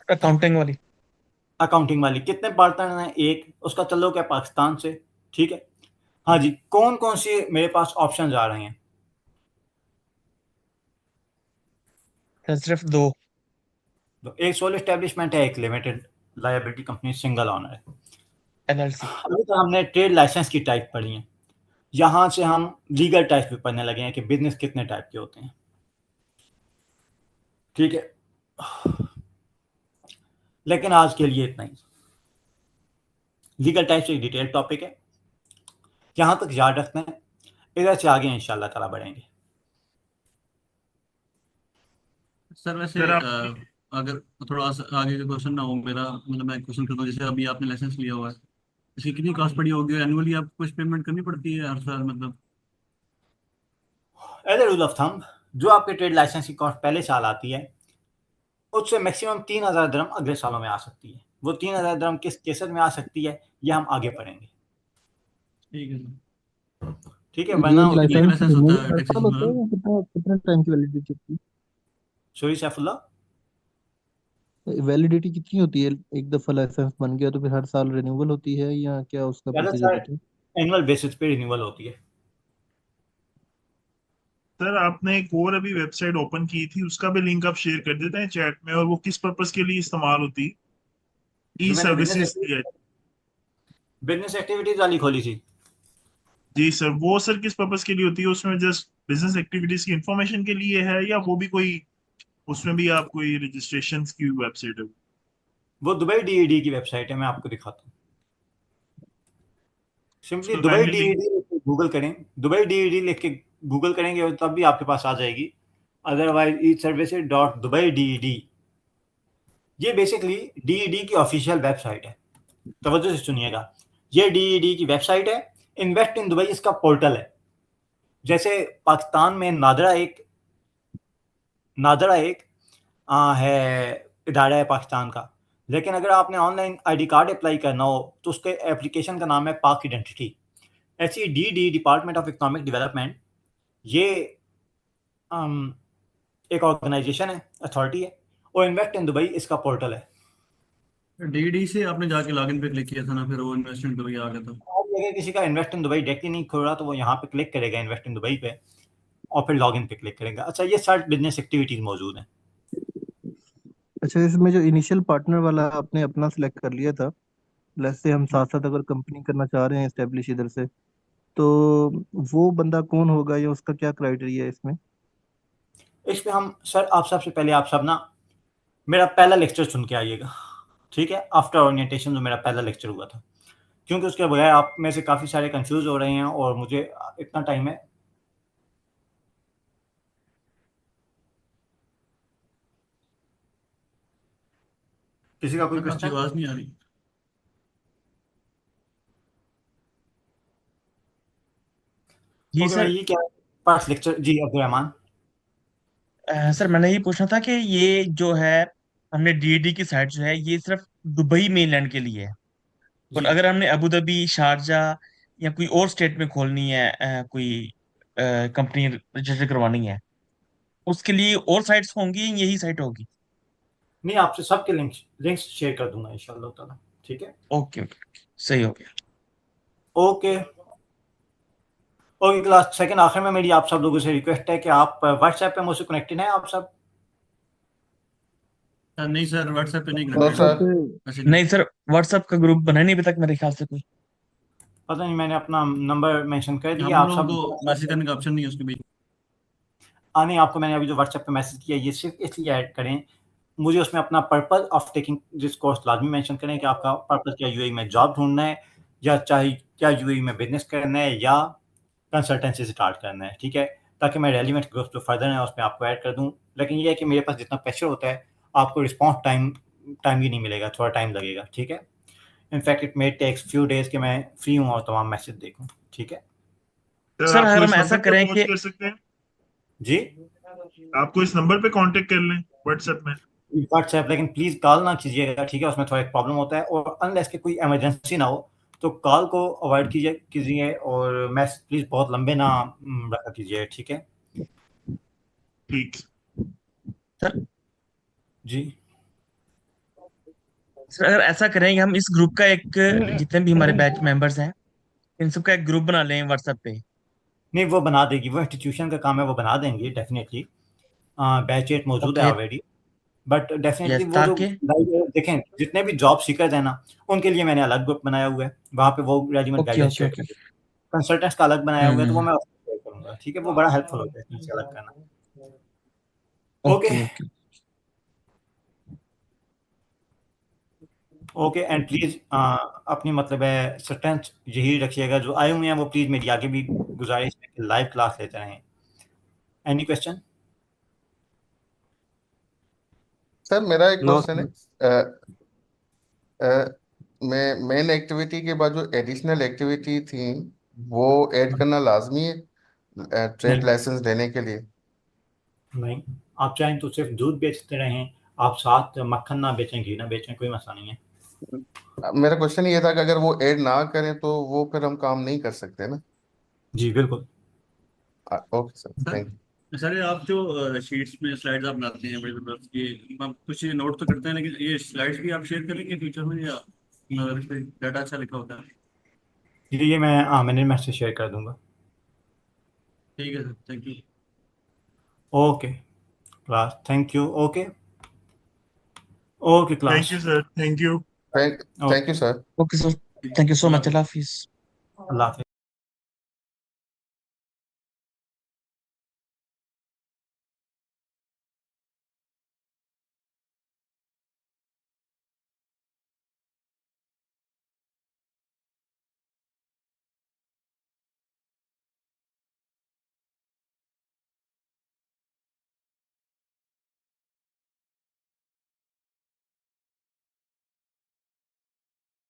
अकाउंटिंग वाली। अकाउंटिंग वाली। कितने पार्टनर हैं? एक। उसका ताल्लुक है पाकिस्तान से, ठीक है। हाँ जी, कौन कौन सी मेरे पास ऑप्शन आ रहे हैं? सर सिर्फ दो। तो एक सोल एस्टेब्लिशमेंट है, एक limited liability company single owner है। LLC। अभी तो हमने ट्रेड लाइसेंस की टाइप पढ़ी है, यहाँ से हम लीगल टाइप भी पढ़ने लगे हैं कि बिजनेस कितने टाइप के होते हैं। ठीक है, लेकिन आज के लिए इतना ही। लीगल टाइप से एक डिटेल टॉपिक है, यहाँ तक याद रखना है। इधर से आगे इंशाल्लाह ताला बढ़ेंगे। सर वैसे सर आप अगर थोड़ा आगे का क्वेश्चन ना हो मेरा, मतलब मैं क्वेश्चन करता हूँ, जैसे अभी आपने लाइसेंस लिया हुआ है, इसकी कितनी कॉस्ट पड़ी होगी? एनुअली आपको कुछ पेमेंट करनी पड़ती है हर साल मतलब? As a rule of thumb, जो आपके ट्रेड लाइसेंस की कॉस्ट पहले साल आती है, उससे मैक्सिमम 3,000 दिरहम अगले सालों में आ सकती है। वो 3,000 दिरहम किस केसेस में आ सकती है, ये हम आगे पढ़ेंगे। ठीक है सर। ठीक है, ये वरना कितने का लाइसेंस होता रिन्यूअल है हर टैक्सेस साल होता है में? या कितना कितना टाइम की वैलिडिटी होती सॉरी सैफुल्ला, है? वैलिडिटी कितनी होती है? एक दफा लाइसेंस बन गया तो फिर हर साल रिन्यूअल होती है या क्या उसका प्रोसीजर ज़्यादातर होता है? एनुअल बेसिस पे रिन्यूअल होती है। सर आपने एक और अभी वेबसाइट ओपन की थी, उसका भी लिंक आप शेयर कर देते हैं चैट में, और वो किस पर्पस के लिए इस्तेमाल होती? ई जो मैंने सर्विसेज की है। बिजनेस एक्टिविटीज वाली खोली थी। जी सर, वो सर किस पर्पस के लिए होती है? उसमें जस्ट बिजनेस एक्टिविटीज की इंफॉर्मेशन के लिए है, या वो भी कोई, उसमें भी आप कोई रजिस्ट्रेशन की वेबसाइट है? वो दुबई डीईडी की वेबसाइट है, मैं आपको दिखाता हूँ। सिंपली उसका दुबई काइंडली लिंक। डीईडी लिख के गूगल करें, दुबई डीईडी लिख के गूगल करेंगे और तब भी आपके पास आ जाएगी। अदरवाइज ई सर्विसेज डॉट दुबई डीईडी, ये बेसिकली डीईडी की ऑफिशियल वेबसाइट है। तवज्जो से सुनिएगा, ये डीईडी की वेबसाइट है। इन्वेस्ट इन दुबई इसका पोर्टल है। जैसे पाकिस्तान में नादरा एक है इदारा है पाकिस्तान का, लेकिन अगर आपने ऑनलाइन आईडी कार्ड अप्लाई करना हो तो उसके एप्लीकेशन का नाम है पाक आइडेंटिटी। ऐसी D department of economic development, ये एक ऑर्गेनाइजेशन है, अथॉरिटी है, और इन्वेस्ट इन दुबई इसका पोर्टल है। डीडी से आपने जाके लॉगिन पे क्लिक किया था ना, फिर वो इन्वेस्टमेंट दुबई आ गया था। और अगर किसी का इन्वेस्ट इन दुबई डायरेक्टली नहीं खोल रहा तो वो यहाँ पे क्लिक करेगा इन्वेस्ट इन दुबई पे, और फिर लॉगिन पे क्लिक करेगा। अच्छा, ये सारी बिजनेस एक्टिविटीज मौजूद हैं। अच्छा, इसमें जो इनिशियल पार्टनर वाला आपने अपना सिलेक्ट कर लिया था, जैसे हम साथ साथ अगर कंपनी करना चाह रहे हैं एस्टेब्लिश इधर से, तो वो बंदा कौन होगा या उसका क्या क्राइटेरिया है इसमें? इसमें हम सर, आप सबसे पहले आप सब ना मेरा पहला लेक्चर सुन के आइएगा, ठीक है? आफ्टर ओरिएंटेशन जो मेरा पहला लेक्चर हुआ था, क्योंकि उसके बगैर आप में से काफ़ी सारे कंफ्यूज हो रहे हैं और मुझे इतना टाइम है। किसी का कोई सर आपकी क्वेश्चन? आवाज नहीं आ रही। जी ओके, सर। ये क्या पास लेक्चर? जी अब्दुल रहमान। सर मैंने ये पूछना था कि ये जो है, हमने डीडी की साइट जो है ये सिर्फ दुबई मेनलैंड के लिए है, और जी अगर हमने अबू धाबी, शारजा या कोई और स्टेट में खोलनी है, कोई कंपनी रजिस्टर करवानी है, उसके लिए और साइट्स होंगी या यही साइट होगी? नहीं, आपसे सबके लिंक्स शेयर कर दूंगा इंशाल्लाह ताला, ठीक है? ओके ओके, सही हो गया। ओके। ओके क्लास, सेकंड आखिर में मेरी आप सब लोगों से रिक्वेस्ट है कि आप व्हाट्सएप पे मुझसे कनेक्टेड हैं आप सब? नहीं सर, व्हाट्सएप पे नहीं नो कनेक्टेड सर। ऐसे नहीं सर, व्हाट्सएप का ग्रुप बना नहीं अभी तक मेरे ख्याल से कोई। पता नहीं, मैंने अपना नंबर मेंशन कर दिया। हम आप लोगों सब को मैसेज करने का ऑप्शन नहीं है उसके बीच। नहीं, आपको मैंने अभी जो व्हाट्सएप पे मैसेज किया ये सिर्फ इसलिए ऐड करें, मुझे उसमें अपना purpose of taking this course लाजमी मेंशन करें कि आपका पर्पस क्या यूएई में जॉब ढूंढना है, या चाहे क्या यूएई में बिजनेस करना है, या कंसल्टेंसी स्टार्ट करना है, ठीक है? ताकि मैं रेलिवेंट ग्रुप जो फर्दर है उसमें आपको ऐड कर दूं। लेकिन ये है कि मेरे पास जितना प्रेशर होता है, आपको रिस्पॉन्स टाइम ही नहीं मिलेगा, थोड़ा टाइम लगेगा, ठीक है? In fact it may takes few days कि मैं फ्री हूँ और तमाम मैसेज देखूँ, ठीक है? सर सर आपको अगर इस हम ऐसा नंबर पे करें पहुंच कि कर सकते हैं? जी आपको इस नंबर पे कांटेक्ट कर लें व्हाट्सएप में? व्हाट्सएप, लेकिन प्लीज़ कॉल ना कीजिएगा, ठीक है? उसमें थोड़ा एक प्रॉब्लम होता है, और अनलेस कि कोई इमरजेंसी ना हो तो कॉल को अवॉइड कीजिए और मैसेज प्लीज़ बहुत लंबे ना रखा कीजिए, ठीक है? ठीक। सर जी सर अगर ऐसा करें कि हम इस ग्रुप का एक, जितने भी हमारे बैच मेंबर्स हैं, इन सबका एक ग्रुप बना लें व्हाट्सएप पे। नहीं, वो बना देगी, वो इंस्टीट्यूशन का काम है, वो बना देंगे डेफिनेटली। बैच एट मौजूद है okay. Already, but definitely yes, वो जो ताकि देखें, जितने भी जॉब सीकर्स हैं ना, उनके लिए मैंने अलग ग्रुप बनाया हुआ है, वहाँ पे वो regiment okay guidance okay share okay. करेंगे। कंसल्टेंट्स का अलग बनाया हुआ है, तो वो हम्म। मैं उसको शेयर करूँगा, ठीक है? वो बड़ा हेल्पफुल होता है इसमें से अलग करना। Okay. Okay okay. Okay, and please अपनी मतलब है स्ट्रेंथ यही रखिएगा, जो आए हुए हैं वो प्लीज़ मेरी आगे भी गुजारिश है कि लाइव क्लास लेते रहें। Any question? सर मेरा एक नो क्वेश्चन है, मेन एक्टिविटी के बाद जो एडिशनल एक्टिविटी थी वो ऐड करना लाजमी है ट्रेड नहीं लाइसेंस लेने के लिए? नहीं, आप चाहें तो सिर्फ दूध बेचते रहें, आप साथ मक्खन ना बेचें, घी ना बेचें, कोई मसला नहीं है। मेरा क्वेश्चन ये था कि अगर वो ऐड ना करें तो वो फिर हम काम नहीं कर सकते ना? जी बिल्कुल। Okay sir, thank you. Sir ये आप जो शीट्स में स्लाइड्स आप बनाते हैं बड़े बड़े, ये आप कुछ नोट तो करते हैं, लेकिन ये स्लाइड्स भी आप शेयर करेंगे फ्यूचर में, या अगर इस पे डाटा अच्छा लिखा होता है? ये मैंने मैसेज शेयर कर दूंगा। ठीक है sir, thank you. Okay class, thank you. Okay okay class, thank you sir, thank you. Thank you sir. Okay sir, thank you so much, Allah हाफिज। अल्लाह हाफिज़।